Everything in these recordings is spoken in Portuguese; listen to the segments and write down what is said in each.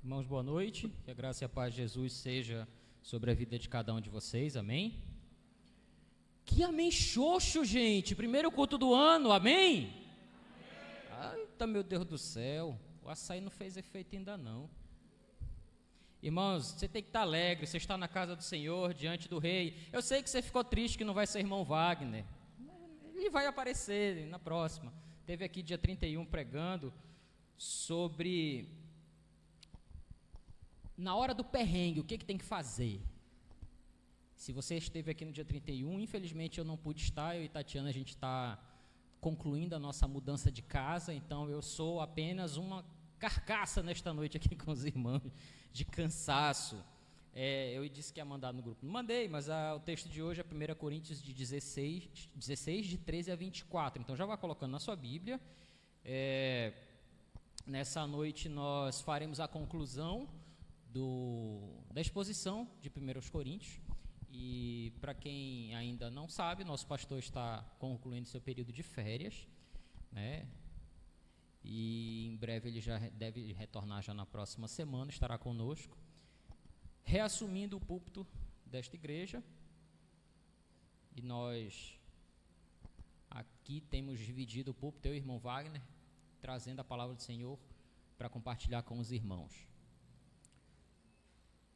Irmãos, boa noite, que a graça e a paz de Jesus seja sobre a vida de cada um de vocês, amém? Que amém xoxo, gente, primeiro culto do ano, amém? Eita, meu Deus do céu, o açaí não fez efeito ainda não. Irmãos, você tem que estar alegre, você está na casa do Senhor, diante do Rei. Eu sei que você ficou triste que não vai ser irmão Wagner, ele vai aparecer na próxima. Teve aqui dia 31 pregando sobre... na hora do perrengue, o que tem que fazer? Se você esteve aqui no dia 31, infelizmente eu não pude estar, eu e Tatiana, a gente está concluindo a nossa mudança de casa, então eu sou apenas uma carcaça nesta noite aqui com os irmãos, de cansaço. Eu disse que ia mandar no grupo, não mandei, mas o texto de hoje é 1 Coríntios de 16, de 13 a 24, então já vá colocando na sua Bíblia. Nessa noite nós faremos a conclusão da exposição de 1 Coríntios, e para quem ainda não sabe, nosso pastor está concluindo seu período de férias, né? E em breve ele já deve retornar já na próxima semana, estará conosco, reassumindo o púlpito desta igreja, e nós aqui temos dividido o púlpito, eu e o irmão Wagner, trazendo a palavra do Senhor para compartilhar com os irmãos.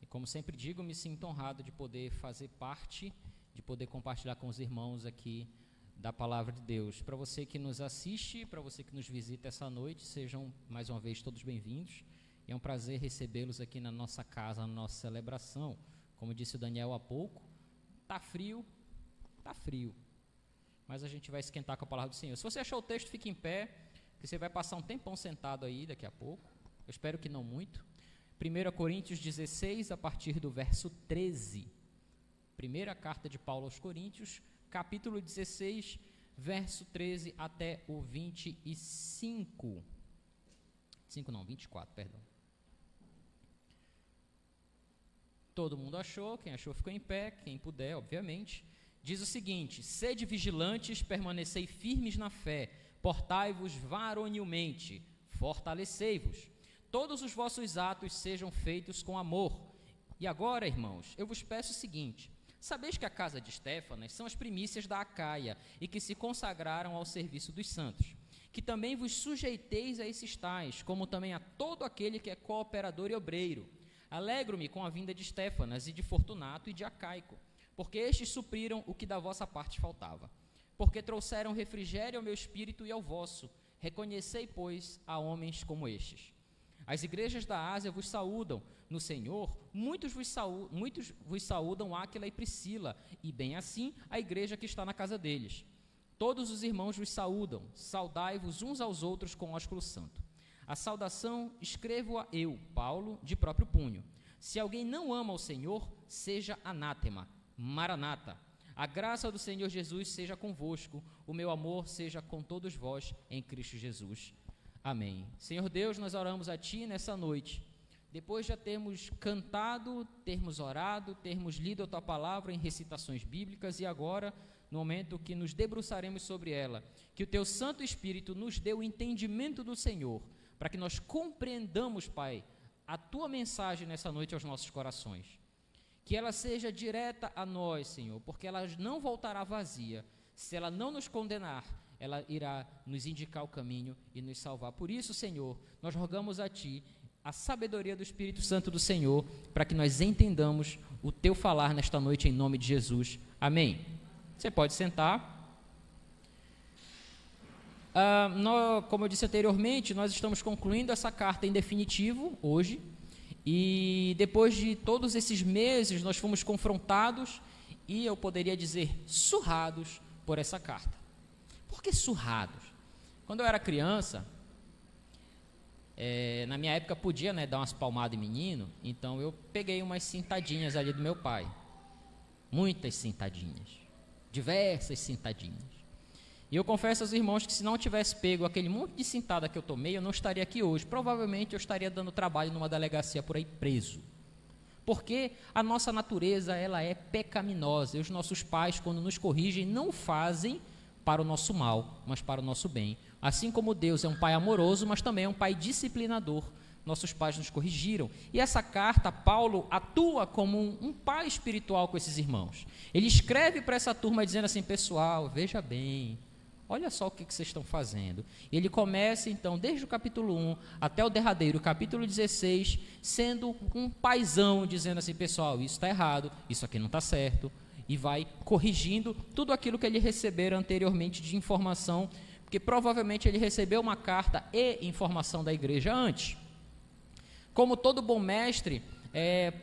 E como sempre digo, me sinto honrado de poder fazer parte, de poder compartilhar com os irmãos aqui da palavra de Deus. Para você que nos assiste, para você que nos visita essa noite, sejam mais uma vez todos bem-vindos. É um prazer recebê-los aqui na nossa casa, na nossa celebração. Como disse o Daniel há pouco, tá frio, mas a gente vai esquentar com a palavra do Senhor. Se você achou o texto, fique em pé, que você vai passar um tempão sentado aí daqui a pouco. Eu espero que não muito. 1 Coríntios 16, a partir do verso 13. Primeira carta de Paulo aos Coríntios, capítulo 16, verso 13 até o 25. 24, perdão. Todo mundo achou, quem achou ficou em pé, quem puder, obviamente. Diz o seguinte: sede vigilantes, permanecei firmes na fé, portai-vos varonilmente, fortalecei-vos. Todos os vossos atos sejam feitos com amor. E agora, irmãos, eu vos peço o seguinte: sabeis que a casa de Estéfanas são as primícias da Acaia e que se consagraram ao serviço dos santos. Que também vos sujeiteis a esses tais, como também a todo aquele que é cooperador e obreiro. Alegro-me com a vinda de Estéfanas e de Fortunato e de Acaico, porque estes supriram o que da vossa parte faltava. Porque trouxeram refrigério ao meu espírito e ao vosso. Reconhecei, pois, a homens como estes. As igrejas da Ásia vos saúdam no Senhor, muitos vos saúdam Áquila e Priscila, e bem assim a igreja que está na casa deles. Todos os irmãos vos saúdam, saudai-vos uns aos outros com ósculo santo. A saudação escrevo-a eu, Paulo, de próprio punho. Se alguém não ama o Senhor, seja anátema. Maranata. A graça do Senhor Jesus seja convosco, o meu amor seja com todos vós em Cristo Jesus. Amém. Senhor Deus, nós oramos a Ti nessa noite. Depois de já termos cantado, termos orado, termos lido a Tua palavra em recitações bíblicas e agora, no momento que nos debruçaremos sobre ela, que o Teu Santo Espírito nos dê o entendimento do Senhor, para que nós compreendamos, Pai, a Tua mensagem nessa noite aos nossos corações. Que ela seja direta a nós, Senhor, porque ela não voltará vazia. Se ela não nos condenar, ela irá nos indicar o caminho e nos salvar. Por isso, Senhor, nós rogamos a Ti a sabedoria do Espírito Santo do Senhor, para que nós entendamos o Teu falar nesta noite, em nome de Jesus. Amém. Você pode sentar. Como eu disse anteriormente, nós estamos concluindo essa carta em definitivo hoje, e depois de todos esses meses nós fomos confrontados e eu poderia dizer surrados por essa carta. Por que surrados? Quando eu era criança, na minha época podia, dar umas palmadas em menino, então eu peguei umas cintadinhas ali do meu pai, muitas cintadinhas, diversas cintadinhas, e eu confesso aos irmãos que se não tivesse pego aquele monte de cintada que eu tomei, eu não estaria aqui hoje, provavelmente eu estaria dando trabalho numa delegacia por aí preso, porque a nossa natureza ela é pecaminosa, e os nossos pais quando nos corrigem não fazem para o nosso mal, mas para o nosso bem. Assim como Deus é um pai amoroso, mas também é um pai disciplinador, nossos pais nos corrigiram. E essa carta, Paulo atua como um pai espiritual com esses irmãos. Ele escreve para essa turma dizendo assim: pessoal, veja bem, olha só o que vocês estão fazendo. E ele começa então, desde o capítulo 1 até o derradeiro, capítulo 16, sendo um paizão, dizendo assim: pessoal, isso está errado, isso aqui não está certo, e vai corrigindo tudo aquilo que ele receberam anteriormente de informação, porque provavelmente ele recebeu uma carta e informação da igreja antes. Como todo bom mestre,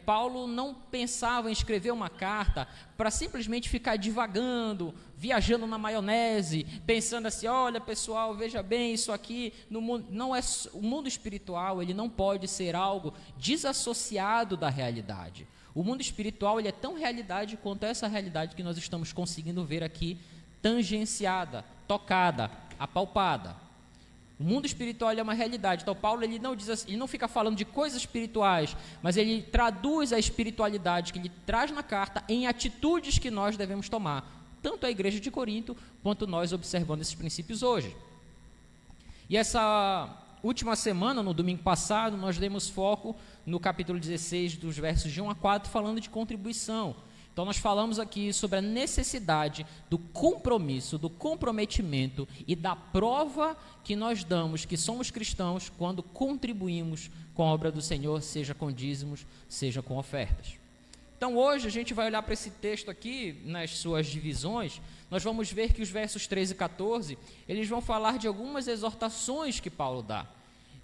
Paulo não pensava em escrever uma carta para simplesmente ficar divagando, viajando na maionese, pensando assim: olha pessoal, veja bem, isso aqui no mundo, não é o mundo espiritual, ele não pode ser algo desassociado da realidade. O mundo espiritual, ele é tão realidade quanto essa realidade que nós estamos conseguindo ver aqui, tangenciada, tocada, apalpada. O mundo espiritual é uma realidade. Então Paulo ele não diz assim, ele não fica falando de coisas espirituais, mas ele traduz a espiritualidade que ele traz na carta em atitudes que nós devemos tomar, tanto a igreja de Corinto quanto nós observando esses princípios hoje. E essa última semana, no domingo passado, nós demos foco no capítulo 16, dos versos de 1 a 4, falando de contribuição. Então nós falamos aqui sobre a necessidade do compromisso, do comprometimento e da prova que nós damos que somos cristãos quando contribuímos com a obra do Senhor, seja com dízimos, seja com ofertas. Então hoje a gente vai olhar para esse texto aqui, nas suas divisões, nós vamos ver que os versos 13 e 14, eles vão falar de algumas exortações que Paulo dá.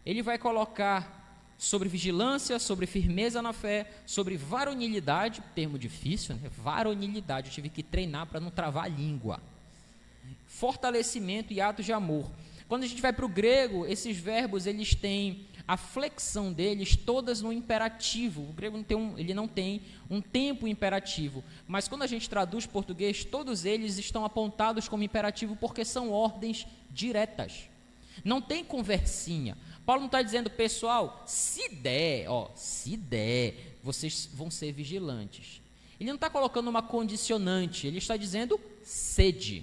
Ele vai colocar sobre vigilância, sobre firmeza na fé, sobre varonilidade, termo difícil, né? Varonilidade, eu tive que treinar para não travar a língua. Fortalecimento e atos de amor. Quando a gente vai para o grego, esses verbos, eles têm a flexão deles todas no imperativo. O grego ele não tem um tempo imperativo, mas quando a gente traduz português, todos eles estão apontados como imperativo porque são ordens diretas. Não tem conversinha. Paulo não está dizendo: pessoal, se der, vocês vão ser vigilantes. Ele não está colocando uma condicionante, ele está dizendo sede.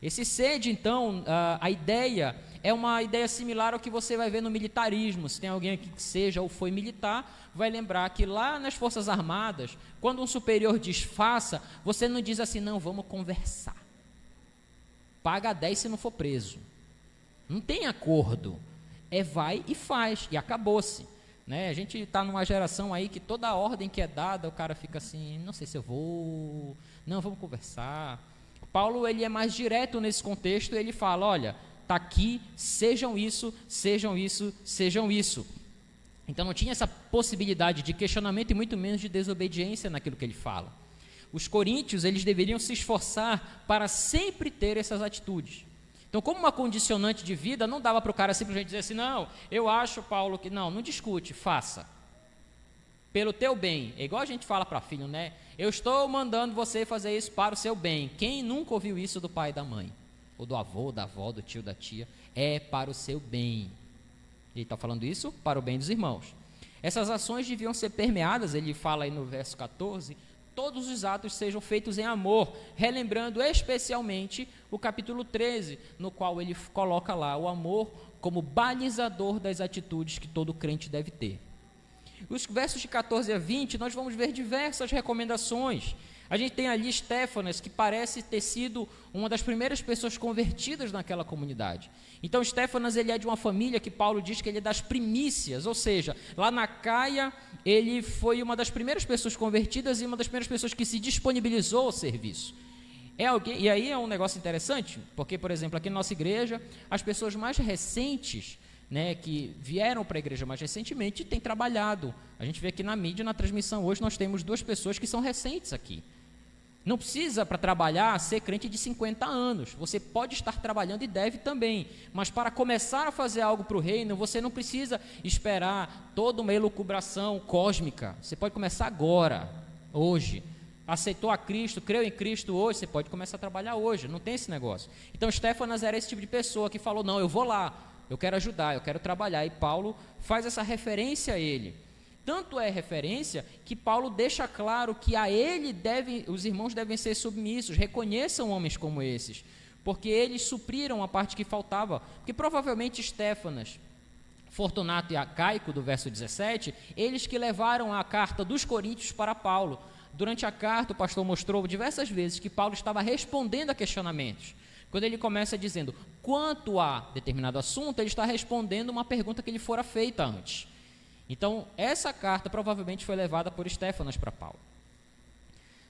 Esse sede, então, a ideia é uma ideia similar ao que você vai ver no militarismo. Se tem alguém aqui que seja ou foi militar, vai lembrar que lá nas Forças Armadas, quando um superior diz faça, você não diz assim: não, vamos conversar. Paga 10 se não for preso. Não tem acordo. Vai e faz, e acabou-se, né? A gente está numa geração aí que toda a ordem que é dada, o cara fica assim: não sei se eu vou, não, vamos conversar. Paulo, ele é mais direto nesse contexto, ele fala: olha, está aqui, sejam isso, sejam isso, sejam isso. Então não tinha essa possibilidade de questionamento e muito menos de desobediência naquilo que ele fala. Os coríntios, eles deveriam se esforçar para sempre ter essas atitudes. Então, como uma condicionante de vida, não dava para o cara simplesmente dizer assim: não, eu acho, Paulo, que não discute, faça. Pelo teu bem. É igual a gente fala para filho, né? Eu estou mandando você fazer isso para o seu bem. Quem nunca ouviu isso do pai e da mãe? Ou do avô, da avó, do tio, da tia? É para o seu bem. Ele está falando isso para o bem dos irmãos. Essas ações deviam ser permeadas, ele fala aí no verso 14, todos os atos sejam feitos em amor, relembrando especialmente o capítulo 13, no qual ele coloca lá o amor como balizador das atitudes que todo crente deve ter. Os versos de 14 a 20, nós vamos ver diversas recomendações. A gente tem ali Estéfanas, que parece ter sido uma das primeiras pessoas convertidas naquela comunidade. Então Estéfanas, ele é de uma família que Paulo diz que ele é das primícias, ou seja, lá na Caia, ele foi uma das primeiras pessoas convertidas e uma das primeiras pessoas que se disponibilizou ao serviço. E aí é um negócio interessante, porque, por exemplo, aqui na nossa igreja, as pessoas mais recentes, né, que vieram para a igreja mais recentemente, têm trabalhado. A gente vê aqui na mídia, na transmissão, hoje nós temos 2 pessoas que são recentes aqui. Não precisa, para trabalhar, ser crente de 50 anos. Você pode estar trabalhando e deve também. Mas para começar a fazer algo para o reino, você não precisa esperar toda uma elucubração cósmica. Você pode começar agora, hoje. Aceitou a Cristo, creu em Cristo hoje, você pode começar a trabalhar hoje. Não tem esse negócio. Então, Estéfanas era esse tipo de pessoa que falou: não, eu vou lá, eu quero ajudar, eu quero trabalhar. E Paulo faz essa referência a ele. Tanto é referência que Paulo deixa claro que a ele os irmãos devem ser submissos, reconheçam homens como esses, porque eles supriram a parte que faltava, porque provavelmente Estéfanas Fortunato e Acaico, do verso 17, eles que levaram a carta dos Coríntios para Paulo. Durante a carta, o pastor mostrou diversas vezes que Paulo estava respondendo a questionamentos. Quando ele começa dizendo, quanto a determinado assunto, ele está respondendo uma pergunta que lhe fora feita antes. Então, essa carta provavelmente foi levada por Estéfanas para Paulo.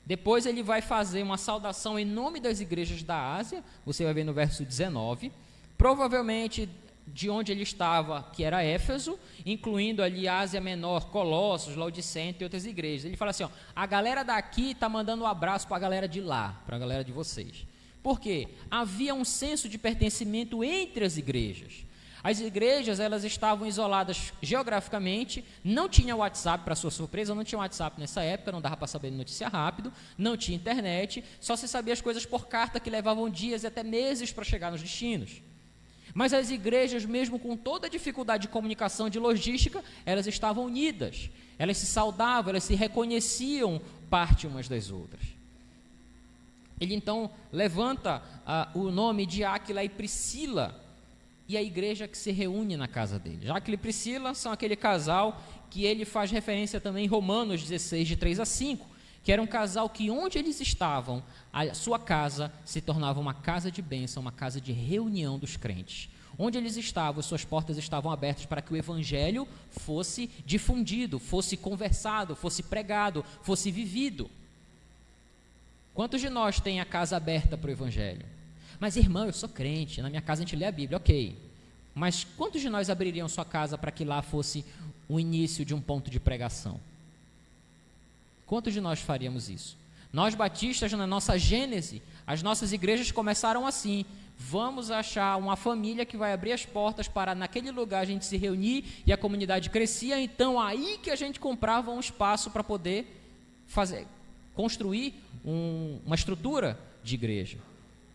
Depois ele vai fazer uma saudação em nome das igrejas da Ásia, você vai ver no verso 19, provavelmente de onde ele estava, que era Éfeso, incluindo ali Ásia Menor, Colossos, Laodiceia e outras igrejas. Ele fala assim, ó, a galera daqui está mandando um abraço para a galera de lá, para a galera de vocês. Por quê? Havia um senso de pertencimento entre as igrejas. As igrejas, elas estavam isoladas geograficamente, não tinha WhatsApp, para sua surpresa, não tinha WhatsApp nessa época, não dava para saber notícia rápido, não tinha internet, só se sabia as coisas por carta que levavam dias e até meses para chegar nos destinos. Mas as igrejas, mesmo com toda a dificuldade de comunicação, de logística, elas estavam unidas, elas se saudavam, elas se reconheciam parte umas das outras. Ele então levanta o nome de Áquila e Priscila, e a igreja que se reúne na casa dele. Áquila e Priscila são aquele casal que ele faz referência também em Romanos 16, de 3 a 5, que era um casal que onde eles estavam, a sua casa se tornava uma casa de bênção, uma casa de reunião dos crentes. Onde eles estavam, suas portas estavam abertas para que o evangelho fosse difundido, fosse conversado, fosse pregado, fosse vivido. Quantos de nós têm a casa aberta para o evangelho? Mas, irmão, eu sou crente, na minha casa a gente lê a Bíblia, ok. Mas quantos de nós abririam sua casa para que lá fosse o início de um ponto de pregação? Quantos de nós faríamos isso? Nós batistas, na nossa gênese, as nossas igrejas começaram assim. Vamos achar uma família que vai abrir as portas para naquele lugar a gente se reunir e a comunidade crescia. Então, aí que a gente comprava um espaço para poder construir uma estrutura de igreja.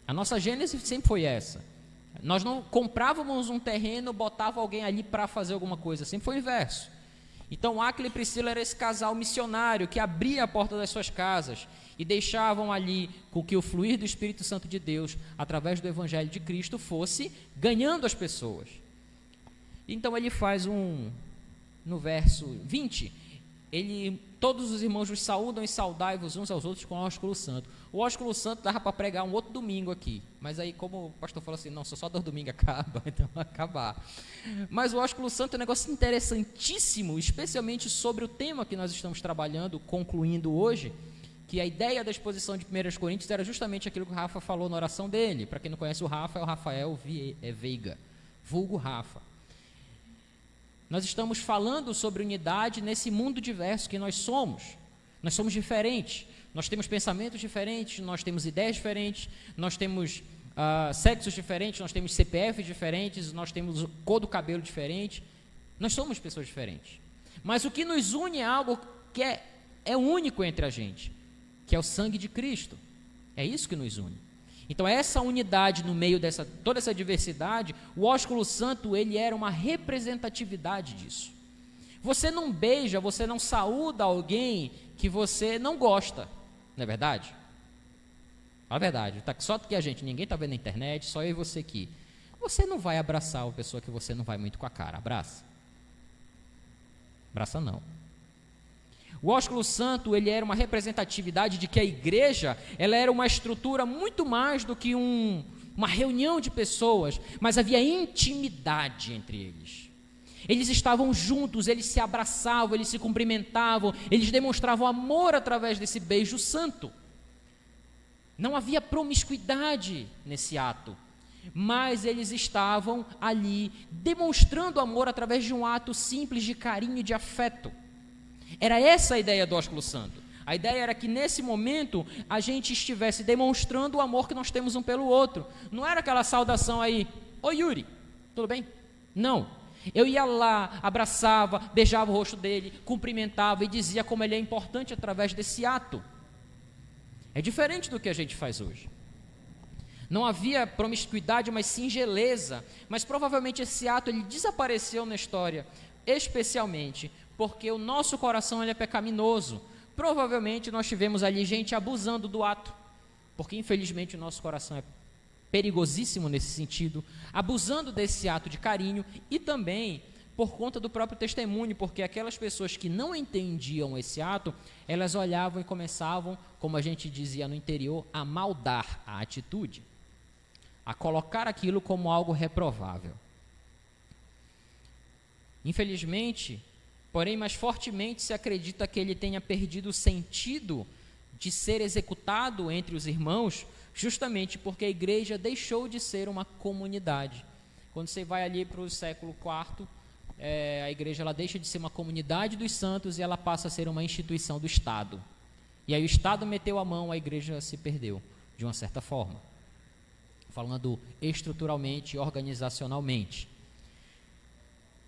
A nossa gênese sempre foi essa. Nós não comprávamos um terreno, botava alguém ali para fazer alguma coisa, sempre foi o inverso. Então, Áquila e Priscila era esse casal missionário que abria a porta das suas casas e deixavam ali com que o fluir do Espírito Santo de Deus, através do Evangelho de Cristo, fosse ganhando as pessoas. Então, ele faz no verso 20, todos os irmãos os saúdam e saudai-vos uns aos outros com o ósculo santo. O ósculo santo dava para pregar um outro domingo aqui, mas aí como o pastor falou assim, não, só 2 domingos acaba, então vai acabar. Mas o ósculo santo é um negócio interessantíssimo, especialmente sobre o tema que nós estamos trabalhando, concluindo hoje, que a ideia da exposição de 1 Coríntios era justamente aquilo que o Rafa falou na oração dele. Para quem não conhece o Rafa, é o Rafael Veiga, vulgo Rafa. Nós estamos falando sobre unidade nesse mundo diverso que nós somos. Nós somos diferentes, nós temos pensamentos diferentes, nós temos ideias diferentes, nós temos sexos diferentes, nós temos CPFs diferentes, nós temos cor do cabelo diferente. Nós somos pessoas diferentes. Mas o que nos une é algo que é único entre a gente, que é o sangue de Cristo. É isso que nos une. Então, essa unidade no meio dessa toda essa diversidade, o ósculo santo, ele era uma representatividade disso. Você não beija, você não saúda alguém que você não gosta, não é verdade? A verdade, tá só que a gente, ninguém está vendo na internet, só eu e você aqui. Você não vai abraçar uma pessoa que você não vai muito com a cara, abraça? Abraça não. O ósculo santo, ele era uma representatividade de que a igreja, ela era uma estrutura muito mais do que uma reunião de pessoas, mas havia intimidade entre eles. Eles estavam juntos, eles se abraçavam, eles se cumprimentavam, eles demonstravam amor através desse beijo santo. Não havia promiscuidade nesse ato, mas eles estavam ali demonstrando amor através de um ato simples de carinho e de afeto. Era essa a ideia do ósculo santo. A ideia era que nesse momento a gente estivesse demonstrando o amor que nós temos um pelo outro. Não era aquela saudação aí, oi Yuri, tudo bem? Não. Eu ia lá, abraçava, beijava o rosto dele, cumprimentava e dizia como ele é importante através desse ato. É diferente do que a gente faz hoje. Não havia promiscuidade, mas singeleza. Mas provavelmente esse ato ele desapareceu na história, especialmente porque o nosso coração ele é pecaminoso. Provavelmente nós tivemos ali gente abusando do ato, porque infelizmente o nosso coração é perigosíssimo nesse sentido, abusando desse ato de carinho e também por conta do próprio testemunho, porque aquelas pessoas que não entendiam esse ato, elas olhavam e começavam, como a gente dizia no interior, a maldar a atitude, a colocar aquilo como algo reprovável. Infelizmente, porém, mais fortemente se acredita que ele tenha perdido o sentido de ser executado entre os irmãos, justamente porque a igreja deixou de ser uma comunidade. Quando você vai ali para o século IV, a igreja ela deixa de ser uma comunidade dos santos e ela passa a ser uma instituição do Estado. E aí o Estado meteu a mão, a igreja se perdeu, de uma certa forma. Falando estruturalmente e organizacionalmente.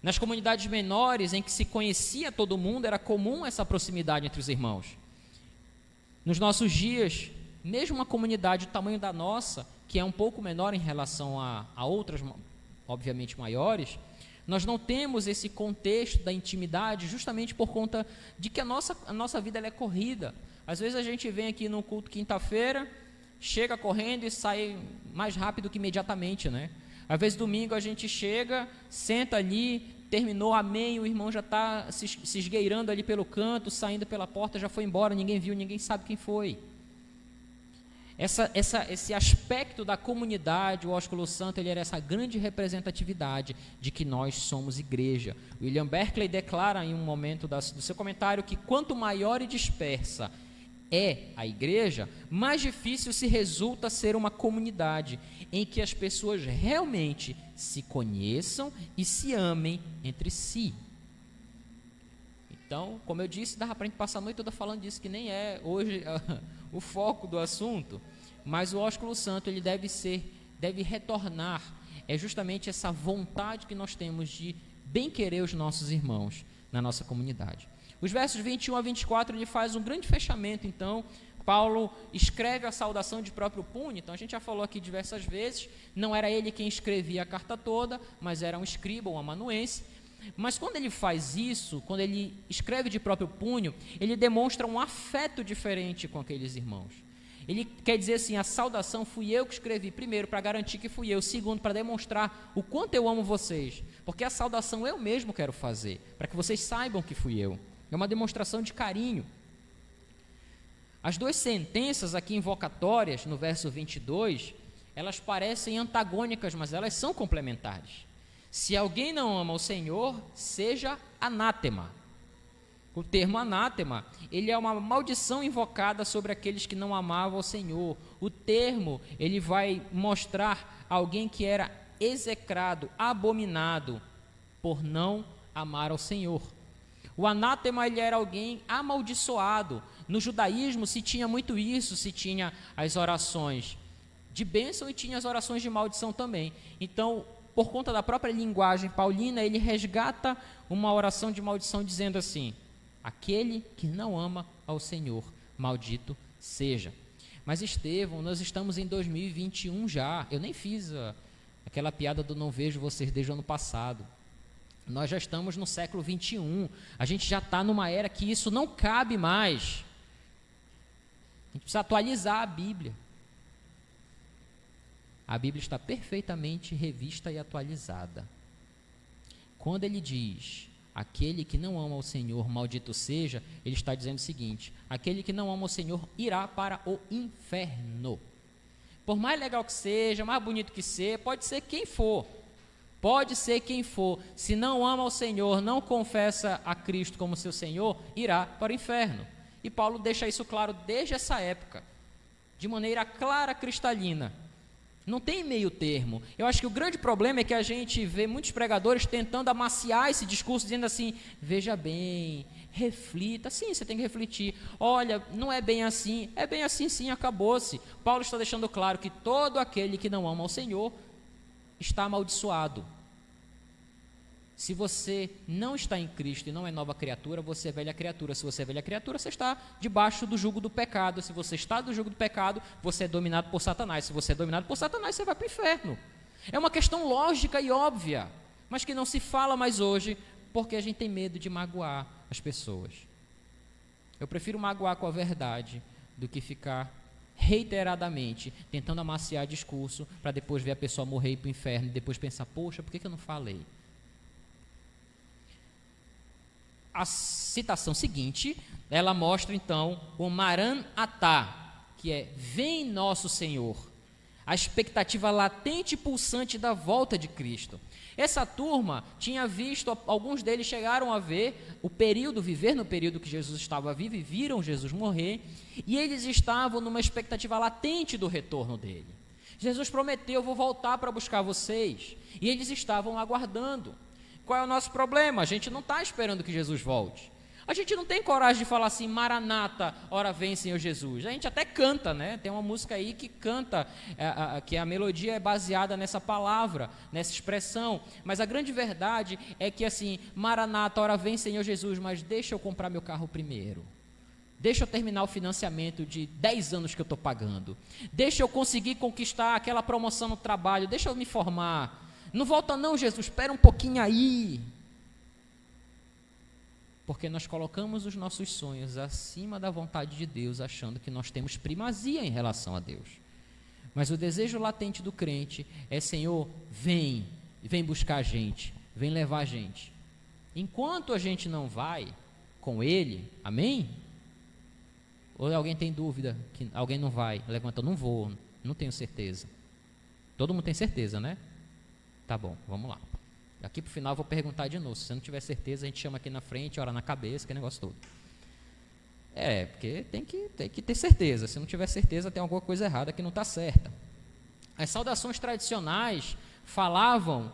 Nas comunidades menores, em que se conhecia todo mundo, era comum essa proximidade entre os irmãos. Nos nossos dias, mesmo uma comunidade do tamanho da nossa, que é um pouco menor em relação a outras, obviamente maiores, nós não temos esse contexto da intimidade justamente por conta de que a nossa vida ela é corrida. Às vezes a gente vem aqui no culto quinta-feira, chega correndo e sai mais rápido que imediatamente, né? Às vezes domingo a gente chega, senta ali, terminou, amém, o irmão já está se esgueirando ali pelo canto, saindo pela porta, já foi embora, ninguém viu, ninguém sabe quem foi. Esse aspecto da comunidade, o ósculo santo, ele era essa grande representatividade de que nós somos igreja. William Berkeley declara em um momento do seu comentário que quanto maior e dispersa é a igreja, mais difícil se resulta ser uma comunidade em que as pessoas realmente se conheçam e se amem entre si. Então, como eu disse, dava para a gente passar a noite toda falando disso, que nem é hoje o foco do assunto, mas o ósculo santo ele deve retornar, é justamente essa vontade que nós temos de bem querer os nossos irmãos na nossa comunidade. Os versos 21 a 24, ele faz um grande fechamento, então, Paulo escreve a saudação de próprio punho, então a gente já falou aqui diversas vezes, não era ele quem escrevia a carta toda, mas era um escriba, um amanuense, mas quando ele faz isso, quando ele escreve de próprio punho, ele demonstra um afeto diferente com aqueles irmãos. Ele quer dizer assim, a saudação fui eu que escrevi, primeiro, para garantir que fui eu, segundo, para demonstrar o quanto eu amo vocês, porque a saudação eu mesmo quero fazer, para que vocês saibam que fui eu. É uma demonstração de carinho. As duas sentenças aqui invocatórias, no verso 22, elas parecem antagônicas, mas elas são complementares. Se alguém não ama o Senhor, seja anátema. O termo anátema, ele é uma maldição invocada sobre aqueles que não amavam o Senhor. O termo, ele vai mostrar alguém que era execrado, abominado, por não amar ao Senhor. O anátema, ele era alguém amaldiçoado. No judaísmo se tinha muito isso, se tinha as orações de bênção e tinha as orações de maldição também. Então, por conta da própria linguagem paulina, ele resgata uma oração de maldição dizendo assim: aquele que não ama ao Senhor, maldito seja. Mas Estevão, nós estamos em 2021 já, eu nem fiz aquela piada do não vejo vocês desde o ano passado. Nós já estamos no século 21, a gente já está numa era que isso não cabe mais. A gente precisa atualizar a Bíblia. A Bíblia está perfeitamente revista e atualizada. Quando ele diz, aquele que não ama o Senhor, maldito seja, ele está dizendo o seguinte: aquele que não ama o Senhor irá para o inferno. Por mais legal que seja, mais bonito que seja, pode ser quem for. Pode ser quem for, se não ama o Senhor, não confessa a Cristo como seu Senhor, irá para o inferno. E Paulo deixa isso claro desde essa época, de maneira clara, cristalina. Não tem meio termo. Eu acho que o grande problema é que a gente vê muitos pregadores tentando amaciar esse discurso, dizendo assim: veja bem, reflita. Sim, você tem que refletir. Olha, não é bem assim. É bem assim sim, acabou-se. Paulo está deixando claro que todo aquele que não ama ao Senhor está amaldiçoado. Se você não está em Cristo e não é nova criatura, você é velha criatura. Se você é velha criatura, você está debaixo do jugo do pecado. Se você está do jugo do pecado, você é dominado por Satanás. Se você é dominado por Satanás, você vai para o inferno. É uma questão lógica e óbvia, mas que não se fala mais hoje, porque a gente tem medo de magoar as pessoas. Eu prefiro magoar com a verdade do que ficar reiteradamente tentando amaciar discurso para depois ver a pessoa morrer e ir para o inferno e depois pensar: poxa, por que eu não falei? a citação seguinte, ela mostra então o Maran-Atá, que é vem nosso Senhor, a expectativa latente e pulsante da volta de Cristo. Essa turma tinha visto, alguns deles chegaram a ver viver no período que Jesus estava vivo e viram Jesus morrer, e eles estavam numa expectativa latente do retorno dele. Jesus prometeu, eu vou voltar para buscar vocês, e eles estavam aguardando. Qual é o nosso problema? A gente não está esperando que Jesus volte. A gente não tem coragem de falar assim, Maranata, ora vem Senhor Jesus. A gente até canta, né? Tem uma música aí que canta, que a melodia é baseada nessa palavra, nessa expressão. Mas a grande verdade é que assim, Maranata, ora vem Senhor Jesus, mas deixa eu comprar meu carro primeiro. Deixa eu terminar o financiamento de 10 anos que eu estou pagando. Deixa eu conseguir conquistar aquela promoção no trabalho. Deixa eu me formar. Não volta não, Jesus, espera um pouquinho aí. Porque nós colocamos os nossos sonhos acima da vontade de Deus, achando que nós temos primazia em relação a Deus. Mas o desejo latente do crente é, Senhor, vem buscar a gente, vem levar a gente. Enquanto a gente não vai com Ele, amém? Ou alguém tem dúvida que alguém não vai? Levanta, não vou, não tenho certeza. Todo mundo tem certeza, né? Tá bom, vamos lá. Daqui para o final eu vou perguntar de novo. Se você não tiver certeza, a gente chama aqui na frente, ora na cabeça, que negócio todo. Porque tem que ter certeza. Se não tiver certeza, tem alguma coisa errada que não está certa. As saudações tradicionais falavam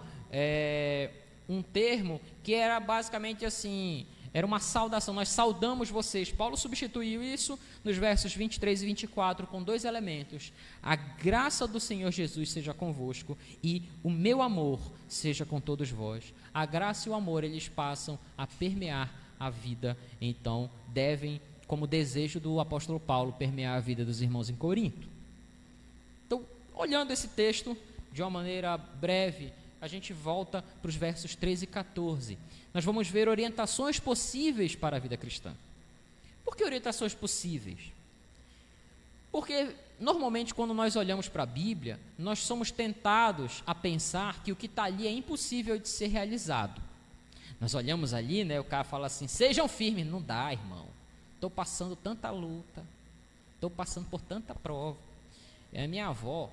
um termo que era basicamente assim, era uma saudação, nós saudamos vocês. Paulo substituiu isso nos versos 23 e 24 com 2 elementos. A graça do Senhor Jesus seja convosco e o meu amor seja com todos vós. A graça e o amor, eles passam a permear a vida, então devem, como desejo do apóstolo Paulo, permear a vida dos irmãos em Corinto. Então, olhando esse texto de uma maneira breve, a gente volta para os versos 13 e 14. Nós vamos ver orientações possíveis para a vida cristã. Por que orientações possíveis? Porque, normalmente, quando nós olhamos para a Bíblia, nós somos tentados a pensar que o que está ali é impossível de ser realizado. Nós olhamos ali, né, o cara fala assim, sejam firmes. Não dá, irmão. Estou passando tanta luta, estou passando por tanta prova. A minha avó,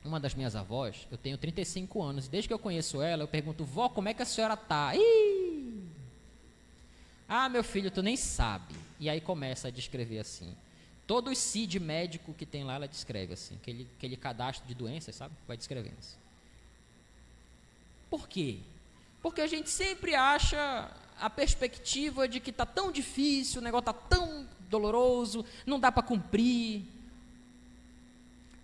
uma das minhas avós, eu tenho 35 anos, e desde que eu conheço ela, eu pergunto, vó, como é que a senhora está? Ah, meu filho, tu nem sabe. E aí começa a descrever assim. Todo o CID médico que tem lá, ela descreve assim, aquele cadastro de doenças, sabe? Vai descrevendo assim. Por quê? Porque a gente sempre acha a perspectiva de que está tão difícil, o negócio está tão doloroso, não dá para cumprir.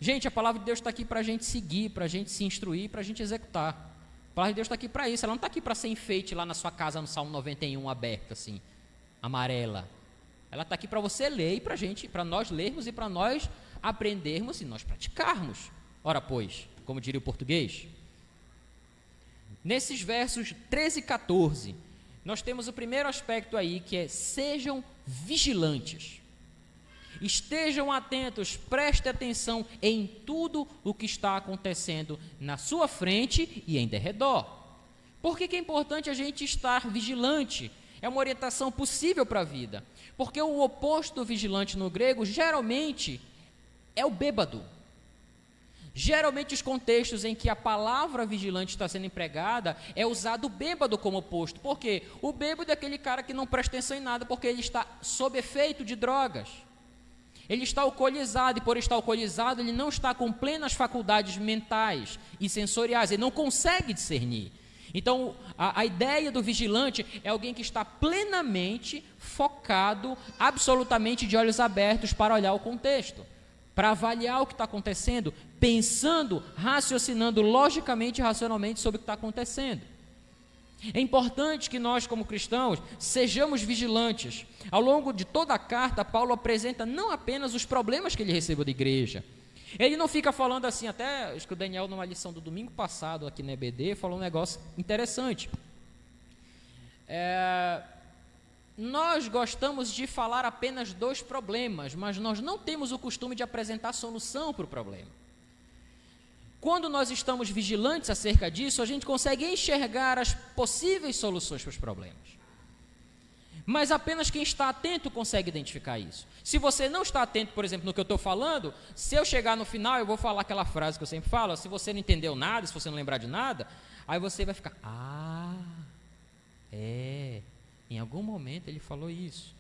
Gente, a palavra de Deus está aqui para a gente seguir, para a gente se instruir, para a gente executar. A palavra de Deus está aqui para isso, ela não está aqui para ser enfeite lá na sua casa no Salmo 91 aberto, assim, amarela. Ela está aqui para você ler e para nós lermos e para nós aprendermos e nós praticarmos. Ora, pois, como diria o português. Nesses versos 13 e 14, nós temos o primeiro aspecto aí, que é sejam vigilantes. Estejam atentos, prestem atenção em tudo o que está acontecendo na sua frente e em derredor. Por que é importante a gente estar vigilante? É uma orientação possível para a vida. Porque o oposto do vigilante no grego, geralmente, é o bêbado. Geralmente os contextos em que a palavra vigilante está sendo empregada, é usado o bêbado como oposto. Por quê? O bêbado é aquele cara que não presta atenção em nada, porque ele está sob efeito de drogas. Ele está alcoolizado, e por estar alcoolizado, ele não está com plenas faculdades mentais e sensoriais, ele não consegue discernir. Então, a ideia do vigilante é alguém que está plenamente focado, absolutamente de olhos abertos para olhar o contexto, para avaliar o que está acontecendo, pensando, raciocinando logicamente e racionalmente sobre o que está acontecendo. É importante que nós, como cristãos, sejamos vigilantes. Ao longo de toda a carta, Paulo apresenta não apenas os problemas que ele recebeu da igreja. Ele não fica falando assim, até acho que o Daniel, numa lição do domingo passado aqui na EBD, falou um negócio interessante. Nós gostamos de falar apenas dos problemas, mas nós não temos o costume de apresentar solução para o problema. Quando nós estamos vigilantes acerca disso, a gente consegue enxergar as possíveis soluções para os problemas. Mas apenas quem está atento consegue identificar isso. Se você não está atento, por exemplo, no que eu estou falando, se eu chegar no final, eu vou falar aquela frase que eu sempre falo, se você não entendeu nada, se você não lembrar de nada, aí você vai ficar, em algum momento ele falou isso.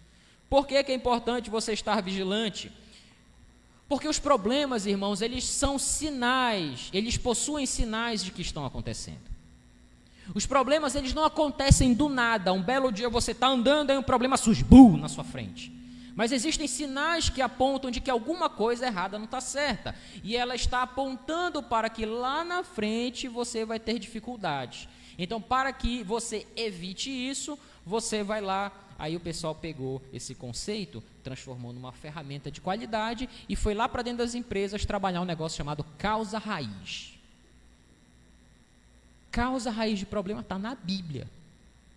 Por que é importante você estar vigilante? Porque os problemas, irmãos, eles são sinais, eles possuem sinais de que estão acontecendo. Os problemas, eles não acontecem do nada. Um belo dia você está andando e um problema surge, na sua frente. Mas existem sinais que apontam de que alguma coisa errada não está certa. E ela está apontando para que lá na frente você vai ter dificuldades. Então, para que você evite isso, você vai lá. Aí o pessoal pegou esse conceito, transformou numa ferramenta de qualidade e foi lá para dentro das empresas trabalhar um negócio chamado causa raiz. Causa raiz de problema está na Bíblia.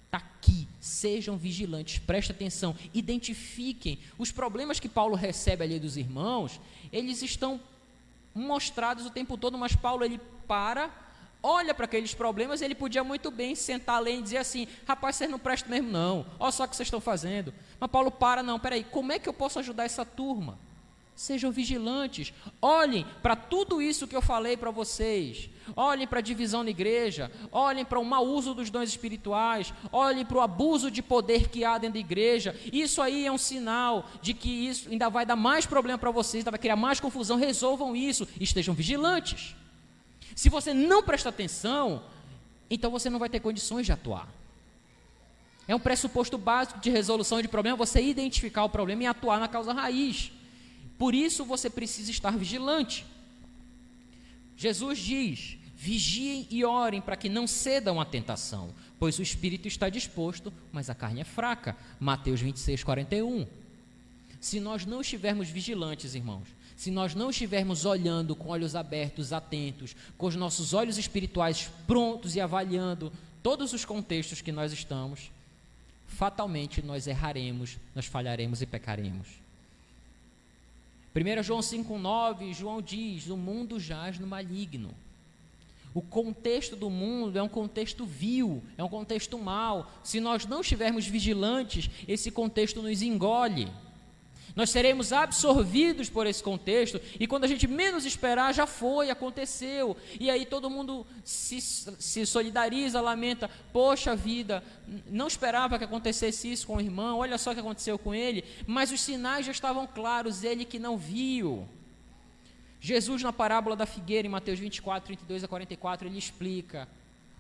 Está aqui. Sejam vigilantes, prestem atenção, identifiquem. Os problemas que Paulo recebe ali dos irmãos, eles estão mostrados o tempo todo, mas Paulo, ele olha para aqueles problemas, ele podia muito bem sentar ali e dizer assim, rapaz, vocês não prestam mesmo não, olha só o que vocês estão fazendo. Mas Paulo peraí, como é que eu posso ajudar essa turma? Sejam vigilantes, olhem para tudo isso que eu falei para vocês, olhem para a divisão na igreja, olhem para o mau uso dos dons espirituais, olhem para o abuso de poder que há dentro da igreja. Isso aí é um sinal de que isso ainda vai dar mais problema para vocês, ainda vai criar mais confusão. Resolvam isso, estejam vigilantes. Se você não prestar atenção, então você não vai ter condições de atuar. É um pressuposto básico de resolução de problema, você identificar o problema e atuar na causa raiz. Por isso você precisa estar vigilante. Jesus diz, vigiem e orem para que não cedam à tentação, pois o espírito está disposto, mas a carne é fraca. Mateus 26, 41. Se nós não estivermos vigilantes, irmãos, se nós não estivermos olhando com olhos abertos, atentos, com os nossos olhos espirituais prontos e avaliando todos os contextos que nós estamos, fatalmente nós erraremos, nós falharemos e pecaremos. 1 João 5,9, João diz, o mundo jaz no maligno. O contexto do mundo é um contexto vil, é um contexto mau. Se nós não estivermos vigilantes, esse contexto nos engole. Nós seremos absorvidos por esse contexto e quando a gente menos esperar, já foi, aconteceu. E aí todo mundo se solidariza, lamenta, poxa vida, não esperava que acontecesse isso com o irmão, olha só o que aconteceu com ele, mas os sinais já estavam claros, ele que não viu. Jesus na parábola da figueira, em Mateus 24, 32 a 44, ele explica,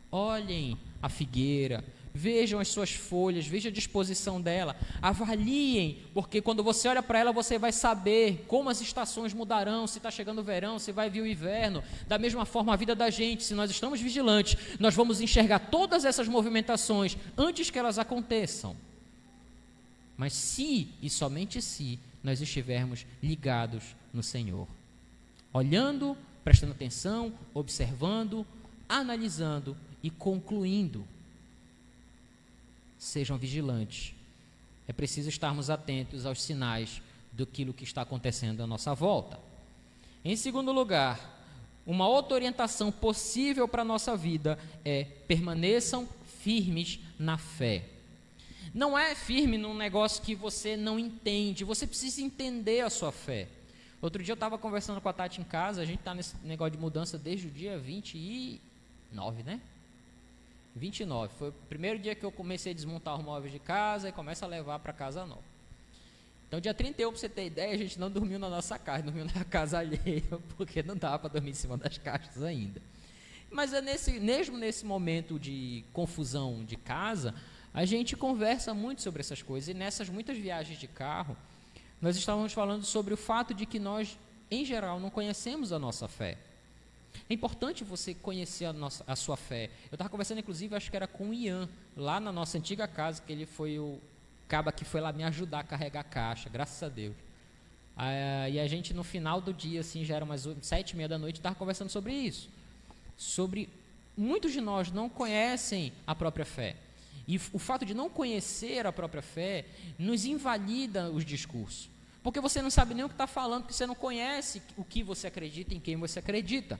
olhem a figueira, vejam as suas folhas, vejam a disposição dela, avaliem, porque quando você olha para ela, você vai saber como as estações mudarão, se está chegando o verão, se vai vir o inverno. Da mesma forma a vida da gente, se nós estamos vigilantes, nós vamos enxergar todas essas movimentações antes que elas aconteçam. Mas se, e somente se, nós estivermos ligados no Senhor, olhando, prestando atenção, observando, analisando e concluindo. Sejam vigilantes. É preciso estarmos atentos aos sinais daquilo que está acontecendo à nossa volta. Em segundo lugar, uma outra orientação possível para a nossa vida é permaneçam firmes na fé. Não é firme num negócio que você não entende, você precisa entender a sua fé. Outro dia eu estava conversando com a Tati em casa, a gente está nesse negócio de mudança desde o dia 29, né? 29, foi o primeiro dia que eu comecei a desmontar os móveis de casa e começo a levar para casa nova. Então dia 31, para você ter ideia, a gente não dormiu na nossa casa, dormiu na casa alheia, porque não dava para dormir em cima das caixas ainda. Mas é mesmo nesse momento de confusão de casa, a gente conversa muito sobre essas coisas, e nessas muitas viagens de carro, nós estávamos falando sobre o fato de que nós, em geral, não conhecemos a nossa fé. É importante você conhecer a sua fé. Eu estava conversando, inclusive, acho que era com o Ian, lá na nossa antiga casa, que ele foi o caba que foi lá me ajudar a carregar a caixa, graças a Deus. E a gente, no final do dia, assim, já era umas 7h30 da noite, estava conversando sobre isso. Sobre, muitos de nós não conhecem a própria fé. E o fato de não conhecer a própria fé nos invalida os discursos. Porque você não sabe nem o que está falando, porque você não conhece o que você acredita, em quem você acredita.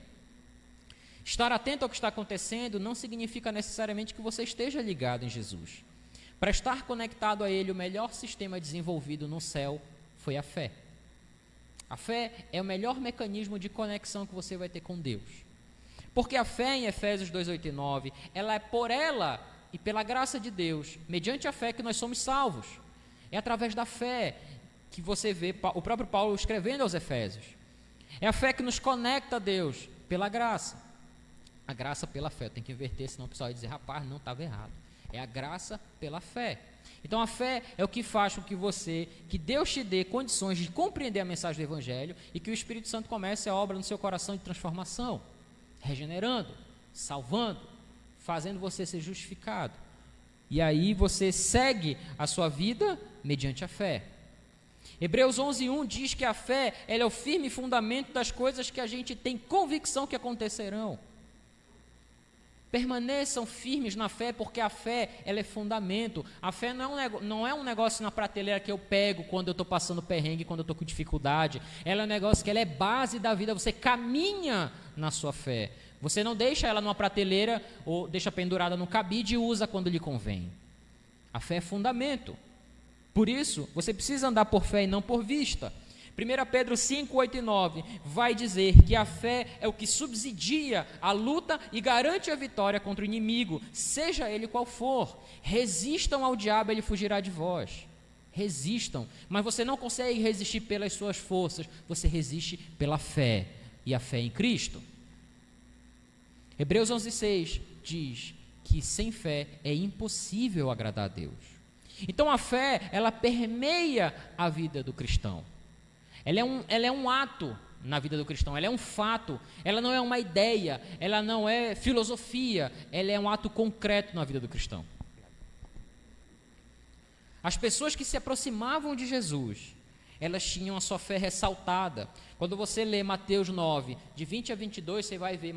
Estar atento ao que está acontecendo não significa necessariamente que você esteja ligado em Jesus. Para estar conectado a Ele, o melhor sistema desenvolvido no céu foi a fé. A fé é o melhor mecanismo de conexão que você vai ter com Deus. Porque a fé, em Efésios 2, 8 e 9, ela é por ela e pela graça de Deus, mediante a fé que nós somos salvos. É através da fé que você vê o próprio Paulo escrevendo aos Efésios. É a fé que nos conecta a Deus pela graça. A graça pela fé. Tem que inverter, senão o pessoal vai dizer, rapaz, não, estava errado. É a graça pela fé. Então a fé é o que faz com que Deus te dê condições de compreender a mensagem do Evangelho e que o Espírito Santo comece a obra no seu coração de transformação, regenerando, salvando, fazendo você ser justificado. E aí você segue a sua vida mediante a fé. Hebreus 11:1 diz que a fé ela é o firme fundamento das coisas que a gente tem convicção que acontecerão. Permaneçam firmes na fé, porque a fé ela é fundamento. A fé não é um negócio na prateleira que eu pego quando eu estou passando perrengue, quando eu estou com dificuldade. Ela é um negócio que ela é base da vida, você caminha na sua fé. Você não deixa ela numa prateleira ou deixa pendurada no cabide e usa quando lhe convém. A fé é fundamento. Por isso, você precisa andar por fé e não por vista. 1 Pedro 5, 8 e 9 vai dizer que a fé é o que subsidia a luta e garante a vitória contra o inimigo, seja ele qual for. Resistam ao diabo, ele fugirá de vós. Resistam, mas você não consegue resistir pelas suas forças, você resiste pela fé, e a fé em Cristo. Hebreus 11:6 diz que sem fé é impossível agradar a Deus. Então a fé, ela permeia a vida do cristão. Ela é um ato na vida do cristão, ela é um fato, ela não é uma ideia, ela não é filosofia, ela é um ato concreto na vida do cristão. As pessoas que se aproximavam de Jesus, elas tinham a sua fé ressaltada. Quando você lê Mateus 9, de 20 a 22, você vai ver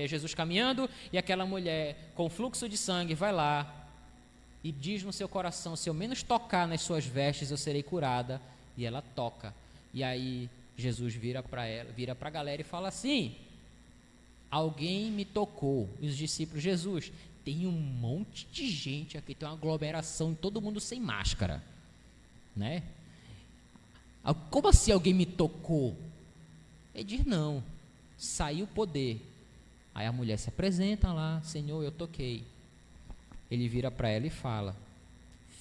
Jesus caminhando e aquela mulher com fluxo de sangue vai lá e diz no seu coração, se eu menos tocar nas suas vestes, eu serei curada. E ela toca. E aí Jesus vira para a galera e fala assim, alguém me tocou. E os discípulos, Jesus, tem um monte de gente aqui, tem uma aglomeração, todo mundo sem máscara, né? Como assim alguém me tocou? Ele diz, não, saiu o poder. Aí a mulher se apresenta lá, Senhor, eu toquei. Ele vira para ela e fala,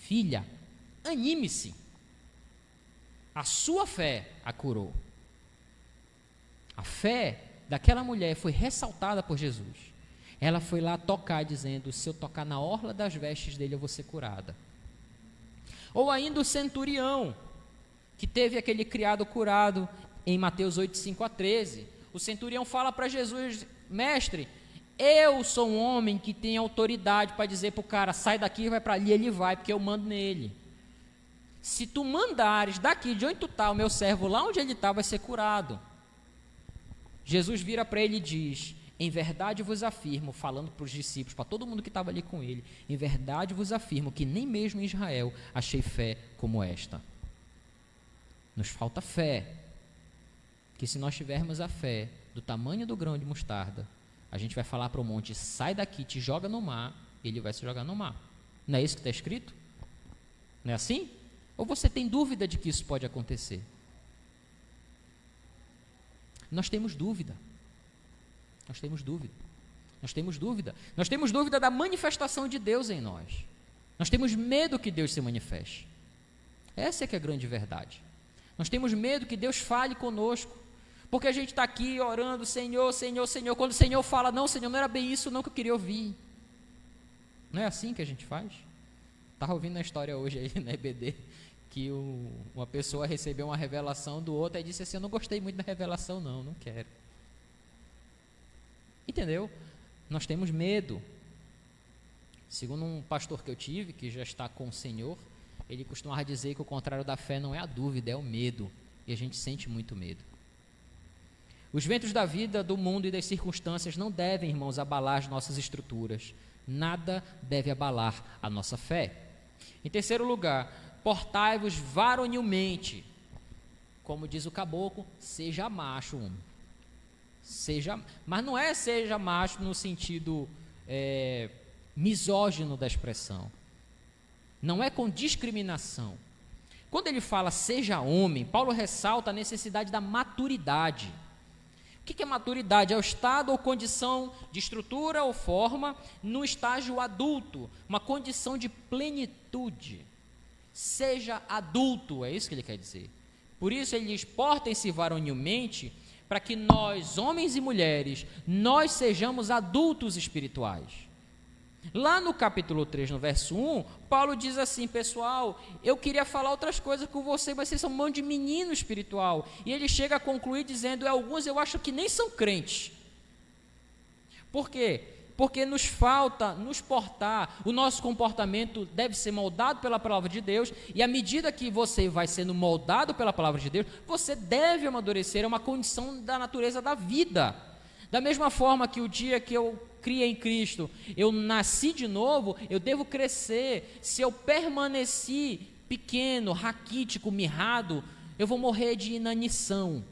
filha, anime-se. A sua fé a curou. A fé daquela mulher foi ressaltada por Jesus. Ela foi lá tocar, dizendo, se eu tocar na orla das vestes dele, eu vou ser curada. Ou ainda o centurião, que teve aquele criado curado em Mateus 8, 5 a 13. O centurião fala para Jesus, mestre, eu sou um homem que tem autoridade para dizer para o cara, sai daqui e vai para ali, ele vai, porque eu mando nele. Se tu mandares daqui de onde tu está, o meu servo lá onde ele está vai ser curado. Jesus vira para ele e diz, em verdade vos afirmo, falando para os discípulos, para todo mundo que estava ali com ele, em verdade vos afirmo que nem mesmo em Israel achei fé como esta. Nos falta fé, que se nós tivermos a fé do tamanho do grão de mostarda, a gente vai falar para o monte, sai daqui, te joga no mar, ele vai se jogar no mar. Não é isso que está escrito? Não é assim? Ou você tem dúvida de que isso pode acontecer? Nós temos dúvida. Nós temos dúvida. Nós temos dúvida. Nós temos dúvida da manifestação de Deus em nós. Nós temos medo que Deus se manifeste. Essa é que é a grande verdade. Nós temos medo que Deus fale conosco. Porque a gente está aqui orando, Senhor, Senhor, Senhor. Quando o Senhor fala, não, Senhor, não era bem isso não que eu queria ouvir. Não é assim que a gente faz? Estava ouvindo na história hoje aí na EBD, que uma pessoa recebeu uma revelação do outro e disse assim, eu não gostei muito da revelação não quero. Entendeu? Nós temos medo. Segundo um pastor que eu tive, que já está com o Senhor, ele costumava dizer que o contrário da fé não é a dúvida, é o medo. E a gente sente muito medo. Os ventos da vida, do mundo e das circunstâncias não devem, irmãos, abalar as nossas estruturas. Nada deve abalar a nossa fé. Em terceiro lugar, portai-vos varonilmente. Como diz o caboclo, seja macho. Mas não é seja macho no sentido misógino da expressão. não é com discriminação. Quando ele fala seja homem, Paulo ressalta a necessidade da maturidade. O que é maturidade? É o estado ou condição de estrutura ou forma no estágio adulto, uma condição de plenitude. Seja adulto, é isso que ele quer dizer. Por isso ele diz, portem-se varonilmente, para que nós, homens e mulheres, nós sejamos adultos espirituais. Lá no capítulo 3, no verso 1, Paulo diz assim, pessoal, eu queria falar outras coisas com vocês, mas vocês são um monte de menino espiritual. E ele chega a concluir dizendo, alguns eu acho que nem são crentes. Por quê? Porque nos falta nos portar, o nosso comportamento deve ser moldado pela palavra de Deus, e à medida que você vai sendo moldado pela palavra de Deus, você deve amadurecer, é uma condição da natureza da vida. Da mesma forma que o dia que eu criei em Cristo, eu nasci de novo, eu devo crescer. Se eu permaneci pequeno, raquítico, mirrado, eu vou morrer de inanição.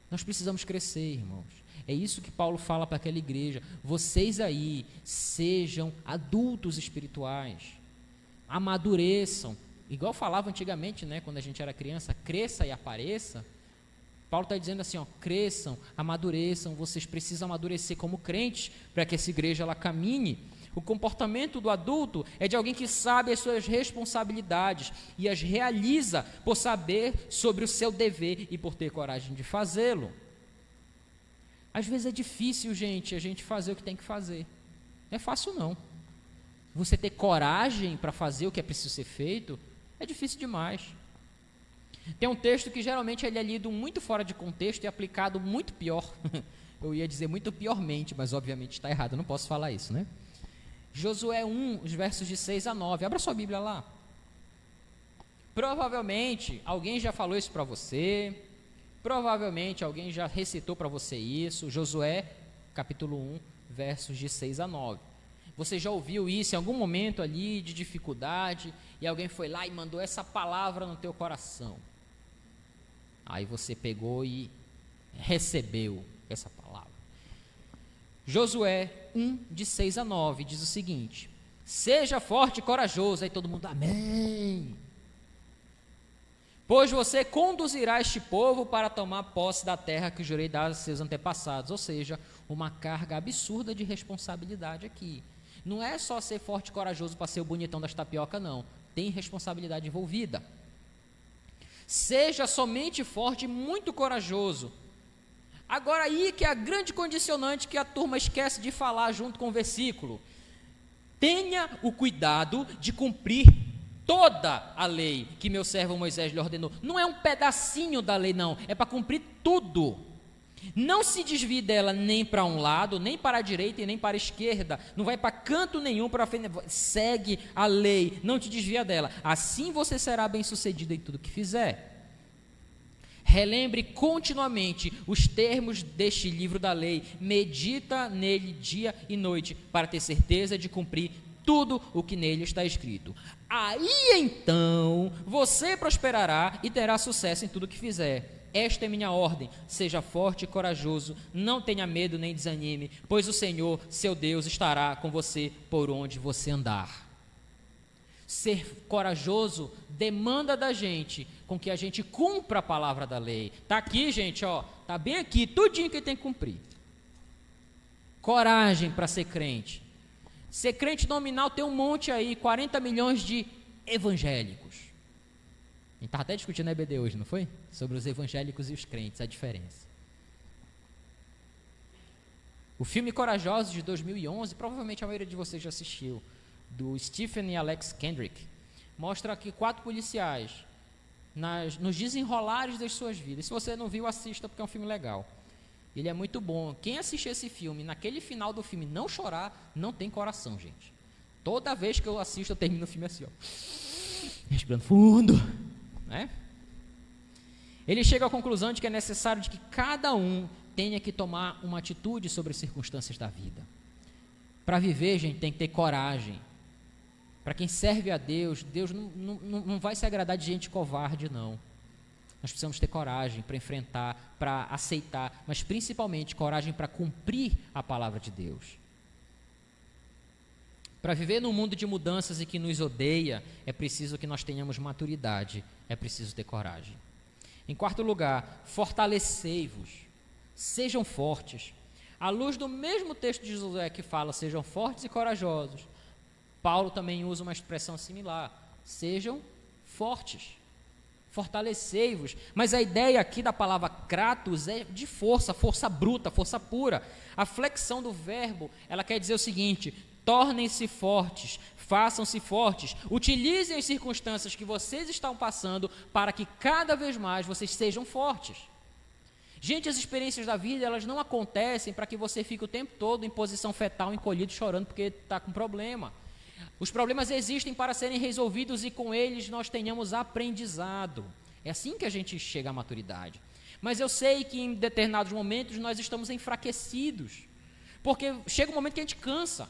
Nós precisamos crescer, irmãos. É isso que Paulo fala para aquela igreja. Vocês aí sejam adultos espirituais, amadureçam. Igual falava antigamente, né, quando a gente era criança, cresça e apareça. Paulo está dizendo assim, cresçam, amadureçam, vocês precisam amadurecer como crentes para que essa igreja ela caminhe. O comportamento do adulto é de alguém que sabe as suas responsabilidades e as realiza por saber sobre o seu dever e por ter coragem de fazê-lo. Às vezes é difícil, gente, a gente fazer o que tem que fazer. Não é fácil não. Você ter coragem para fazer o que é preciso ser feito é difícil demais. Tem um texto que geralmente ele é lido muito fora de contexto e aplicado muito pior. Eu ia dizer muito piormente, mas obviamente está errado, eu não posso falar isso, né? Josué 1, os versos de 6 a 9. Abra sua Bíblia lá. Provavelmente alguém já falou isso para você. Provavelmente alguém já recitou para você isso. Josué, capítulo 1, versos de 6 a 9. Você já ouviu isso em algum momento ali de dificuldade e alguém foi lá e mandou essa palavra no teu coração. Aí você pegou e recebeu essa palavra. Josué 1, de 6 a 9, diz o seguinte: seja forte e corajoso. Aí todo mundo, amém. Pois você conduzirá este povo para tomar posse da terra que jurei dar a seus antepassados. Ou seja, uma carga absurda de responsabilidade aqui. Não é só ser forte e corajoso para ser o bonitão das tapioca, não. Tem responsabilidade envolvida. Seja somente forte e muito corajoso. Agora aí que é a grande condicionante que a turma esquece de falar junto com o versículo. Tenha o cuidado de cumprir toda a lei que meu servo Moisés lhe ordenou. Não é um pedacinho da lei, não. É para cumprir tudo. Não se desvie dela nem para um lado, nem para a direita e nem para a esquerda. Não vai para canto nenhum para frente. Segue a lei, não te desvia dela. Assim você será bem sucedido em tudo que fizer. Relembre continuamente os termos deste livro da lei. Medita nele dia e noite para ter certeza de cumprir tudo o que nele está escrito. Aí então você prosperará e terá sucesso em tudo que fizer. Esta é minha ordem, seja forte e corajoso, não tenha medo nem desanime, pois o Senhor, seu Deus, estará com você por onde você andar. Ser corajoso demanda da gente com que a gente cumpra a palavra da lei. Está aqui, gente, está bem aqui, tudinho que tem que cumprir. Coragem para ser crente. Ser crente nominal tem um monte aí, 40 milhões de evangélicos. A gente estava até discutindo na EBD hoje, não foi? Sobre os evangélicos e os crentes, a diferença. O filme Corajosos, de 2011, provavelmente a maioria de vocês já assistiu, do Stephen e Alex Kendrick, mostra aqui 4 policiais nos desenrolares das suas vidas. Se você não viu, assista, porque é um filme legal. Ele é muito bom. Quem assistir esse filme, naquele final do filme, não chorar, não tem coração, gente. Toda vez que eu assisto, eu termino o filme assim, respirando fundo, né? Ele chega à conclusão de que é necessário de que cada um tenha que tomar uma atitude sobre as circunstâncias da vida. Para viver, gente, tem que ter coragem. Para quem serve a Deus, Deus não vai se agradar de gente covarde, não. Nós precisamos ter coragem para enfrentar, para aceitar, mas principalmente coragem para cumprir a palavra de Deus. Para viver num mundo de mudanças e que nos odeia, é preciso que nós tenhamos maturidade, é preciso ter coragem. Em quarto lugar, fortalecei-vos, sejam fortes. À luz do mesmo texto de Josué que fala, sejam fortes e corajosos, Paulo também usa uma expressão similar, sejam fortes, fortalecei-vos. Mas a ideia aqui da palavra kratos é de força, força bruta, força pura. A flexão do verbo, ela quer dizer o seguinte: tornem-se fortes, façam-se fortes, utilizem as circunstâncias que vocês estão passando para que cada vez mais vocês sejam fortes. Gente, as experiências da vida, elas não acontecem para que você fique o tempo todo em posição fetal, encolhido, chorando porque está com problema. Os problemas existem para serem resolvidos e com eles nós tenhamos aprendizado. É assim que a gente chega à maturidade. Mas eu sei que em determinados momentos nós estamos enfraquecidos, porque chega um momento que a gente cansa.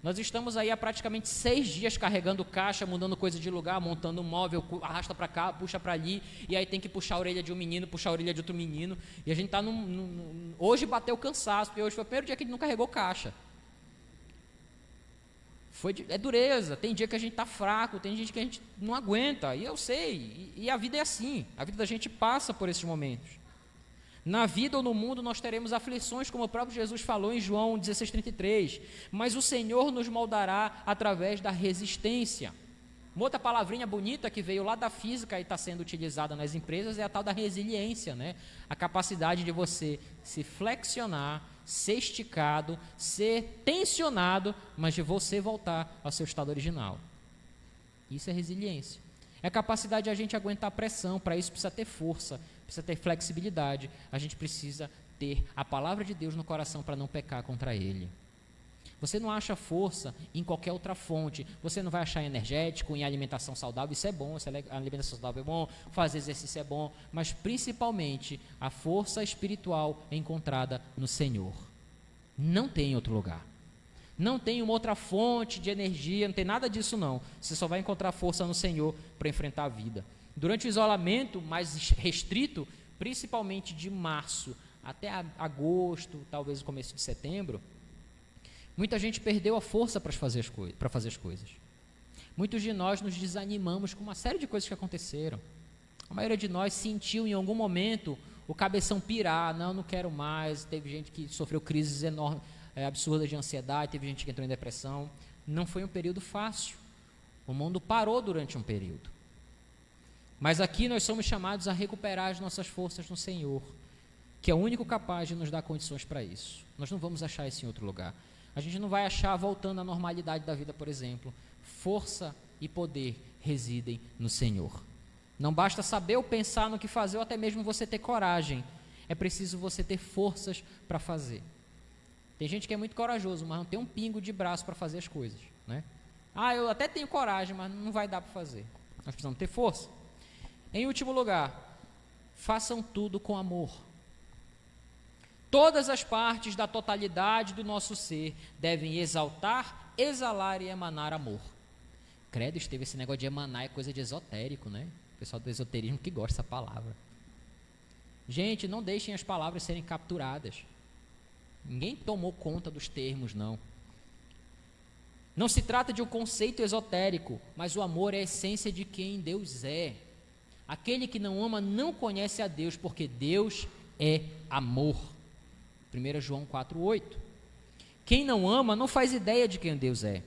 Nós estamos aí há praticamente 6 dias carregando caixa, mudando coisa de lugar, montando um móvel, arrasta para cá, puxa para ali, e aí tem que puxar a orelha de um menino, puxar a orelha de outro menino, e a gente está hoje bateu cansaço, porque hoje foi o primeiro dia que a gente não carregou caixa. É dureza, tem dia que a gente está fraco, tem dia que a gente não aguenta, e eu sei, e a vida é assim, a vida da gente passa por esses momentos. Na vida ou no mundo nós teremos aflições, como o próprio Jesus falou em João 16,33, mas o Senhor nos moldará através da resistência. Uma outra palavrinha bonita que veio lá da física e está sendo utilizada nas empresas é a tal da resiliência, né? A capacidade de você se flexionar, ser esticado, ser tensionado, mas de você voltar ao seu estado original. Isso é resiliência. É a capacidade de a gente aguentar a pressão. Para isso precisa ter força, precisa ter flexibilidade. A gente precisa ter a palavra de Deus no coração para não pecar contra Ele. Você não acha força em qualquer outra fonte. Você não vai achar em energético, em alimentação saudável. Isso é bom, a alimentação saudável é bom, fazer exercício é bom. Mas principalmente a força espiritual é encontrada no Senhor. Não tem em outro lugar. Não tem uma outra fonte de energia, não tem nada disso não. Você só vai encontrar força no Senhor para enfrentar a vida. Durante o isolamento mais restrito, principalmente de março até agosto, talvez o começo de setembro, muita gente perdeu a força para fazer as coisas. Muitos de nós nos desanimamos com uma série de coisas que aconteceram. A maioria de nós sentiu em algum momento o cabeção pirar, não quero mais. Teve gente que sofreu crises enormes, absurdas de ansiedade, teve gente que entrou em depressão. Não foi um período fácil. O mundo parou durante um período. Mas aqui nós somos chamados a recuperar as nossas forças no Senhor, que é o único capaz de nos dar condições para isso. Nós não vamos achar isso em outro lugar. A gente não vai achar voltando à normalidade da vida, por exemplo. Força e poder residem no Senhor. Não basta saber ou pensar no que fazer, ou até mesmo você ter coragem. É preciso você ter forças para fazer. Tem gente que é muito corajoso, mas não tem um pingo de braço para fazer as coisas, né? Eu até tenho coragem, mas não vai dar para fazer. Nós precisamos ter força. Em último lugar, façam tudo com amor. Todas as partes da totalidade do nosso ser devem exaltar, exalar e emanar amor. Credo, esteve esse negócio de emanar, é coisa de esotérico, né? O pessoal do esoterismo que gosta dessa palavra. Gente, não deixem as palavras serem capturadas. Ninguém tomou conta dos termos, não. Não se trata de um conceito esotérico, mas o amor é a essência de quem Deus é. Aquele que não ama não conhece a Deus, porque Deus é amor. 1 João 4,8. Quem não ama não faz ideia de quem Deus é.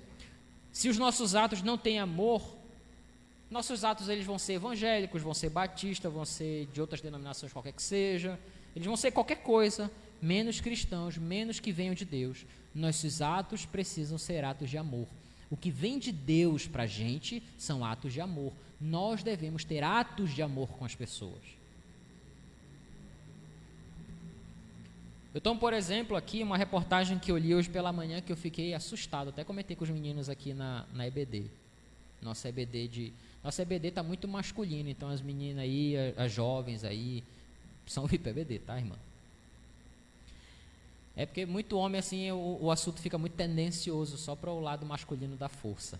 Se os nossos atos não têm amor, nossos atos eles vão ser evangélicos, vão ser batistas, vão ser de outras denominações, qualquer que seja. Eles vão ser qualquer coisa, menos cristãos, menos que venham de Deus. Nossos atos precisam ser atos de amor. O que vem de Deus para a gente são atos de amor. Nós devemos ter atos de amor com as pessoas. Eu tomo, por exemplo, aqui uma reportagem que eu li hoje pela manhã que eu fiquei assustado. Até comentei com os meninos aqui na EBD. Nossa EBD está muito masculina, então as meninas aí, as jovens aí, são VIP EBD, tá, irmã? É porque muito homem, assim, o assunto fica muito tendencioso, só para o lado masculino da força.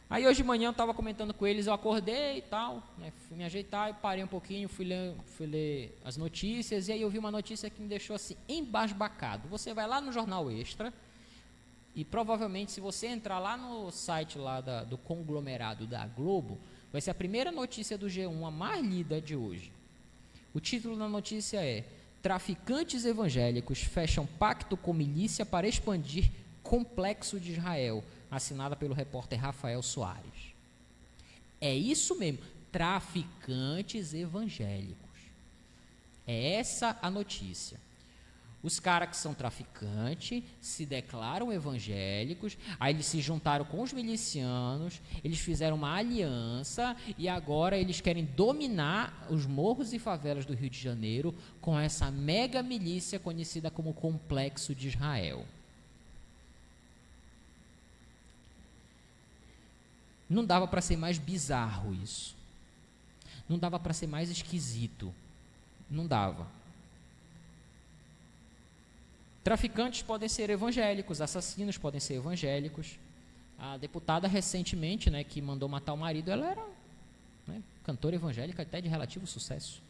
Aí hoje de manhã eu estava comentando com eles, eu acordei e tal, né, fui me ajeitar, parei um pouquinho, fui ler as notícias, e aí eu vi uma notícia que me deixou assim, embasbacado. Você vai lá no Jornal Extra, e provavelmente se você entrar lá no site lá do conglomerado da Globo, vai ser a primeira notícia do G1, a mais lida de hoje. O título da notícia é: traficantes evangélicos fecham pacto com milícia para expandir complexo de Israel, assinada pelo repórter Rafael Soares. É isso mesmo, traficantes evangélicos. É essa a notícia. Os caras que são traficantes se declaram evangélicos, aí eles se juntaram com os milicianos, eles fizeram uma aliança e agora eles querem dominar os morros e favelas do Rio de Janeiro com essa mega milícia conhecida como Complexo de Israel. Não dava para ser mais bizarro isso. Não dava para ser mais esquisito. Não dava. Traficantes podem ser evangélicos, assassinos podem ser evangélicos. A deputada recentemente, né, que mandou matar o marido, ela era, né, cantora evangélica até de relativo sucesso.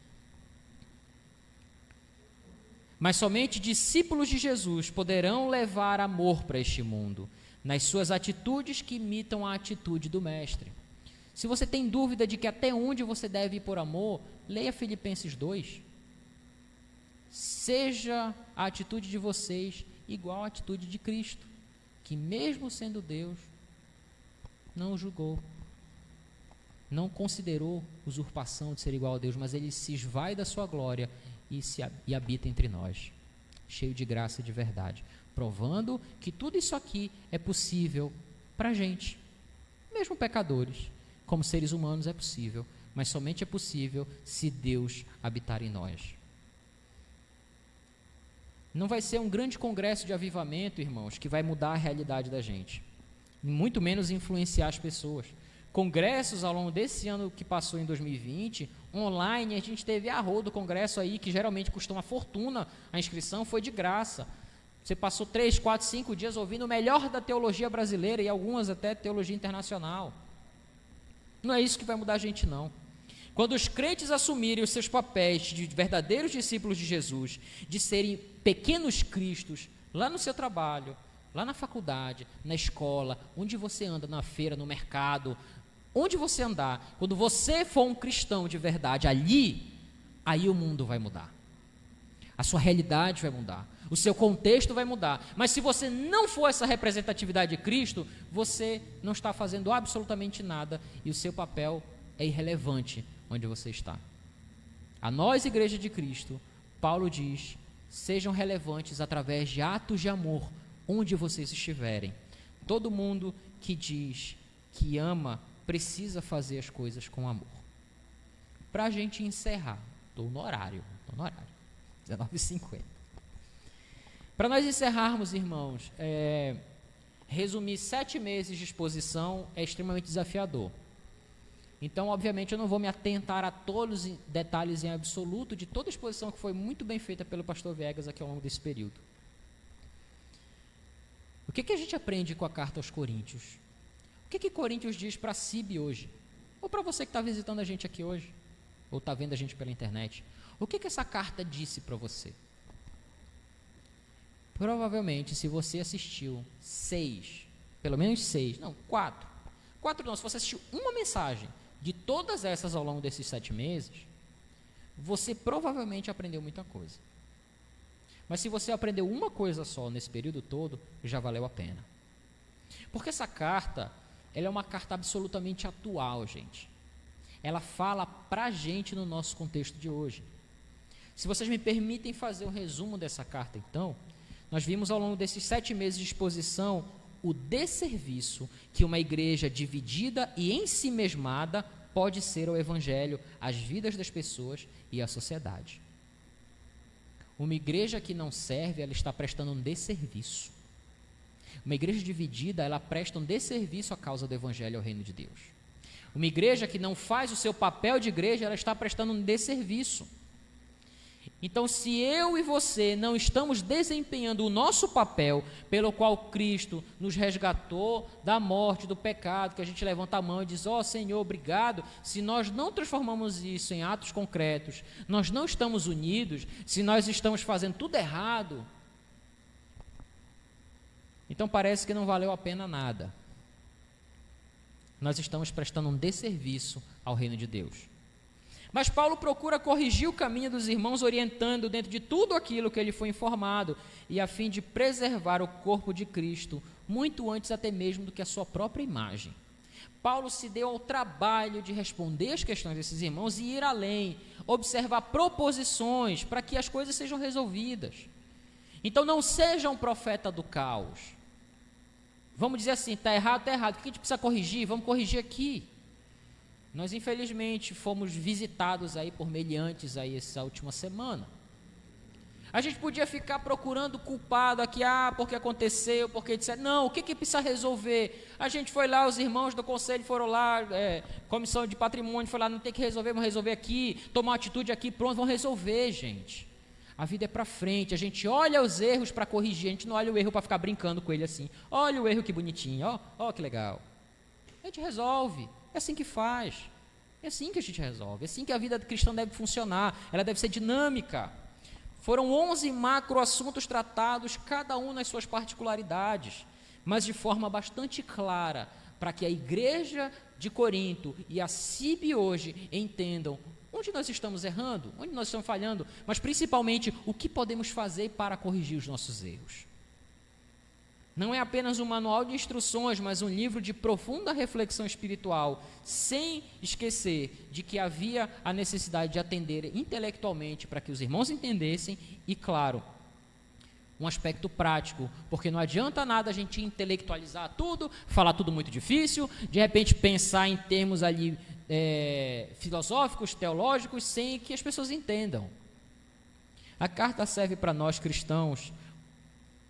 Mas somente discípulos de Jesus poderão levar amor para este mundo, nas suas atitudes que imitam a atitude do Mestre. Se você tem dúvida de que até onde você deve ir por amor, leia Filipenses 2. Seja a atitude de vocês igual à atitude de Cristo, que mesmo sendo Deus, não o julgou, não considerou usurpação de ser igual a Deus, mas ele se esvai da sua glória e habita entre nós, cheio de graça e de verdade, provando que tudo isso aqui é possível para a gente, mesmo pecadores, como seres humanos é possível, mas somente é possível se Deus habitar em nós. Não vai ser um grande congresso de avivamento, irmãos, que vai mudar a realidade da gente, muito menos influenciar as pessoas. Congressos ao longo desse ano que passou em 2020, online, a gente teve a rodo congresso aí, que geralmente custa uma fortuna, a inscrição foi de graça. Você passou 3, 4, 5 dias ouvindo o melhor da teologia brasileira e algumas até teologia internacional. Não é isso que vai mudar a gente, não. Quando os crentes assumirem os seus papéis de verdadeiros discípulos de Jesus, de serem pequenos cristos, lá no seu trabalho, lá na faculdade, na escola, onde você anda, na feira, no mercado, onde você andar, quando você for um cristão de verdade ali, aí o mundo vai mudar. A sua realidade vai mudar, o seu contexto vai mudar. Mas se você não for essa representatividade de Cristo, você não está fazendo absolutamente nada e o seu papel é irrelevante onde você está. A nós, Igreja de Cristo, Paulo diz: sejam relevantes através de atos de amor onde vocês estiverem. Todo mundo que diz que ama precisa fazer as coisas com amor. Para a gente encerrar, estou no horário, 19h50. Para nós encerrarmos, irmãos, resumir 7 meses de exposição é extremamente desafiador. Então, obviamente, eu não vou me atentar a todos os detalhes em absoluto de toda a exposição que foi muito bem feita pelo pastor Viegas aqui ao longo desse período. O que a gente aprende com a carta aos Coríntios? O que Coríntios diz para Cibe hoje? Ou para você que está visitando a gente aqui hoje? Ou está vendo a gente pela internet? O que essa carta disse para você? Provavelmente, se você assistiu 4 não, se você assistiu uma mensagem de todas essas ao longo desses 7 meses, você provavelmente aprendeu muita coisa. Mas se você aprendeu uma coisa só nesse período todo, já valeu a pena. Porque essa carta, ela é uma carta absolutamente atual, gente. Ela fala para a gente no nosso contexto de hoje. Se vocês me permitem fazer um resumo dessa carta, então, nós vimos ao longo desses 7 meses de exposição o desserviço que uma igreja dividida e ensimesmada pode ser ao evangelho, às vidas das pessoas e à sociedade. Uma igreja que não serve, ela está prestando um desserviço. Uma igreja dividida, ela presta um desserviço à causa do evangelho e ao reino de Deus. Uma igreja que não faz o seu papel de igreja, ela está prestando um desserviço. Então, se eu e você não estamos desempenhando o nosso papel pelo qual Cristo nos resgatou da morte, do pecado, que a gente levanta a mão e diz, ó Senhor, obrigado, se nós não transformamos isso em atos concretos, nós não estamos unidos, se nós estamos fazendo tudo errado, então parece que não valeu a pena nada. Nós estamos prestando um desserviço ao reino de Deus. Mas Paulo procura corrigir o caminho dos irmãos, orientando dentro de tudo aquilo que ele foi informado, e a fim de preservar o corpo de Cristo, muito antes até mesmo do que a sua própria imagem. Paulo se deu ao trabalho de responder as questões desses irmãos e ir além, observar proposições para que as coisas sejam resolvidas. Então não seja um profeta do caos. Vamos dizer assim, está errado, está errado, o que a gente precisa corrigir? Vamos corrigir aqui. Nós, infelizmente, fomos visitados aí por meliantes aí essa última semana. A gente podia ficar procurando culpado aqui, porque aconteceu, porque disseram. Não, o que precisa resolver? A gente foi lá, os irmãos do conselho foram lá, comissão de patrimônio foi lá, não tem que resolver, vamos resolver aqui, tomar uma atitude aqui, pronto, vamos resolver, gente. A vida é para frente, a gente olha os erros para corrigir, a gente não olha o erro para ficar brincando com ele assim. Olha o erro que bonitinho, ó que legal. A gente resolve. É assim que faz, é assim que a gente resolve, é assim que a vida cristã deve funcionar, ela deve ser dinâmica. Foram 11 macroassuntos tratados, cada um nas suas particularidades, mas de forma bastante clara, para que a igreja de Corinto e a CIB hoje entendam onde nós estamos errando, onde nós estamos falhando, mas principalmente o que podemos fazer para corrigir os nossos erros. Não é apenas um manual de instruções, mas um livro de profunda reflexão espiritual, sem esquecer de que havia a necessidade de atender intelectualmente para que os irmãos entendessem e, claro, um aspecto prático, porque não adianta nada a gente intelectualizar tudo, falar tudo muito difícil, de repente pensar em termos ali filosóficos, teológicos, sem que as pessoas entendam. A carta serve para nós cristãos,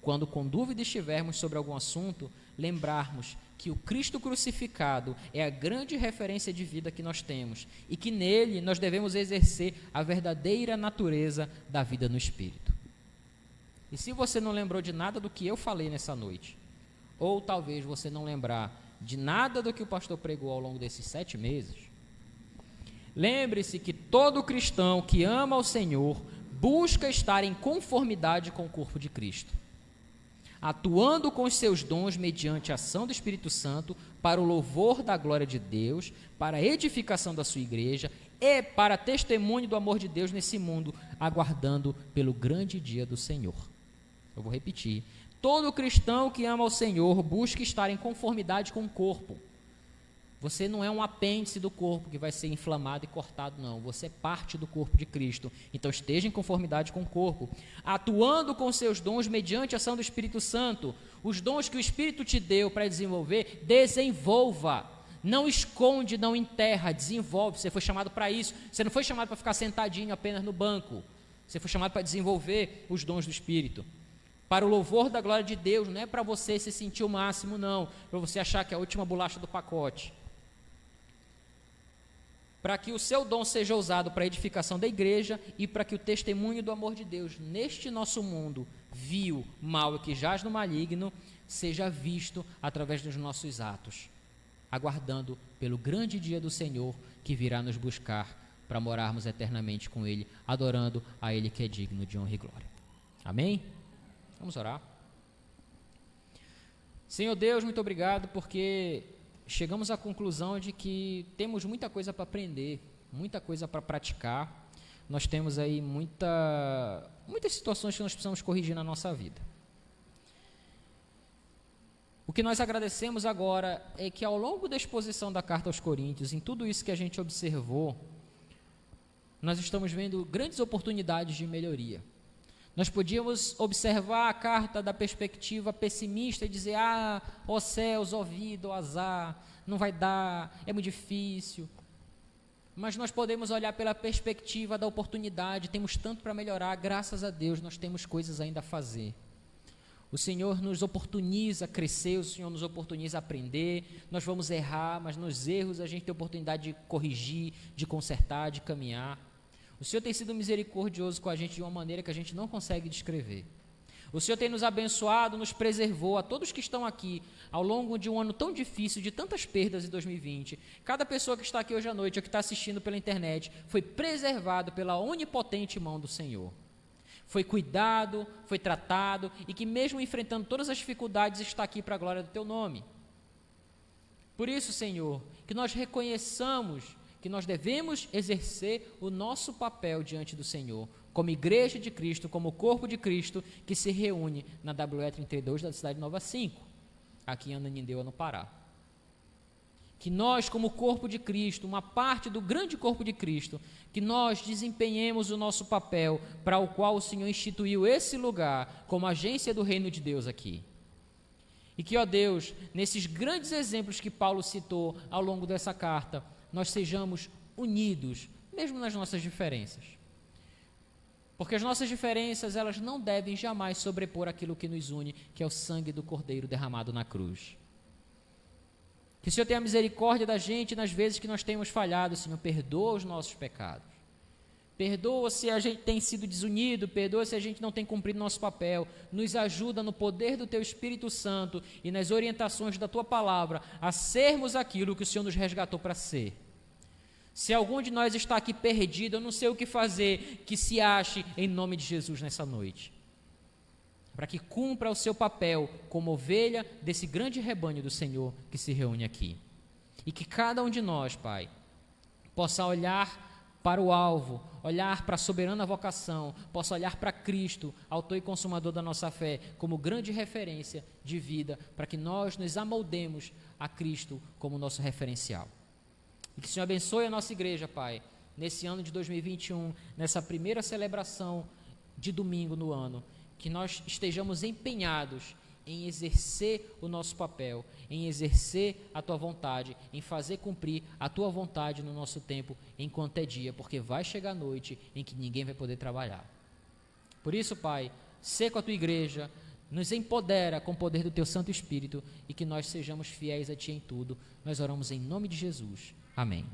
quando com dúvida estivermos sobre algum assunto, lembrarmos que o Cristo crucificado é a grande referência de vida que nós temos e que nele nós devemos exercer a verdadeira natureza da vida no Espírito. E se você não lembrou de nada do que eu falei nessa noite, ou talvez você não lembrar de nada do que o pastor pregou ao longo desses 7 meses, lembre-se que todo cristão que ama ao Senhor busca estar em conformidade com o corpo de Cristo, atuando com os seus dons mediante a ação do Espírito Santo para o louvor da glória de Deus, para a edificação da sua igreja e para testemunho do amor de Deus nesse mundo, aguardando pelo grande dia do Senhor. Eu vou repetir. Todo cristão que ama ao Senhor busca estar em conformidade com o corpo. Você não é um apêndice do corpo que vai ser inflamado e cortado, não. Você é parte do corpo de Cristo. Então esteja em conformidade com o corpo, atuando com seus dons mediante a ação do Espírito Santo. Os dons que o Espírito te deu para desenvolver, desenvolva. Não esconde, não enterra, desenvolve. Você foi chamado para isso. Você não foi chamado para ficar sentadinho apenas no banco. Você foi chamado para desenvolver os dons do Espírito. Para o louvor da glória de Deus, não é para você se sentir o máximo, não. Para você achar que é a última bolacha do pacote. Para que o seu dom seja usado para a edificação da igreja e para que o testemunho do amor de Deus neste nosso mundo vil, mau e que jaz no maligno, seja visto através dos nossos atos, aguardando pelo grande dia do Senhor que virá nos buscar para morarmos eternamente com Ele, adorando a Ele que é digno de honra e glória. Amém? Vamos orar. Senhor Deus, muito obrigado porque chegamos à conclusão de que temos muita coisa para aprender, muita coisa para praticar. Nós temos aí muitas situações que nós precisamos corrigir na nossa vida. O que nós agradecemos agora é que ao longo da exposição da carta aos Coríntios, em tudo isso que a gente observou, nós estamos vendo grandes oportunidades de melhoria. Nós podíamos observar a carta da perspectiva pessimista e dizer, ó céus, ó vida, ó azar, não vai dar, é muito difícil. Mas nós podemos olhar pela perspectiva da oportunidade, temos tanto para melhorar, graças a Deus nós temos coisas ainda a fazer. O Senhor nos oportuniza a crescer, o Senhor nos oportuniza a aprender, nós vamos errar, mas nos erros a gente tem a oportunidade de corrigir, de consertar, de caminhar. O Senhor tem sido misericordioso com a gente de uma maneira que a gente não consegue descrever. O Senhor tem nos abençoado, nos preservou, a todos que estão aqui, ao longo de um ano tão difícil, de tantas perdas em 2020. Cada pessoa que está aqui hoje à noite, ou que está assistindo pela internet, foi preservado pela onipotente mão do Senhor. Foi cuidado, foi tratado, e que mesmo enfrentando todas as dificuldades, está aqui para a glória do Teu nome. Por isso, Senhor, que nós reconheçamos que nós devemos exercer o nosso papel diante do Senhor, como igreja de Cristo, como corpo de Cristo, que se reúne na WE 32 da cidade Nova 5, aqui em Ananindeua, no Pará. Que nós, como corpo de Cristo, uma parte do grande corpo de Cristo, que nós desempenhemos o nosso papel para o qual o Senhor instituiu esse lugar como agência do reino de Deus aqui. E que, ó Deus, nesses grandes exemplos que Paulo citou ao longo dessa carta, nós sejamos unidos, mesmo nas nossas diferenças. Porque as nossas diferenças, elas não devem jamais sobrepor aquilo que nos une, que é o sangue do Cordeiro derramado na cruz. Que o Senhor tenha misericórdia da gente nas vezes que nós temos falhado, Senhor, perdoa os nossos pecados. Perdoa se a gente tem sido desunido, perdoa se a gente não tem cumprido nosso papel. Nos ajuda no poder do Teu Espírito Santo e nas orientações da Tua Palavra a sermos aquilo que o Senhor nos resgatou para ser. Se algum de nós está aqui perdido, eu não sei o que fazer, que se ache em nome de Jesus nessa noite. Para que cumpra o seu papel como ovelha desse grande rebanho do Senhor que se reúne aqui. E que cada um de nós, Pai, possa olhar para o alvo, olhar para a soberana vocação, possa olhar para Cristo, autor e consumador da nossa fé, como grande referência de vida, para que nós nos amoldemos a Cristo como nosso referencial. E que o Senhor abençoe a nossa igreja, Pai, nesse ano de 2021, nessa primeira celebração de domingo no ano, que nós estejamos empenhados em exercer o nosso papel, em exercer a Tua vontade, em fazer cumprir a Tua vontade no nosso tempo, enquanto é dia, porque vai chegar a noite em que ninguém vai poder trabalhar. Por isso, Pai, sê com a Tua igreja, nos empodera com o poder do Teu Santo Espírito e que nós sejamos fiéis a Ti em tudo. Nós oramos em nome de Jesus. Amém.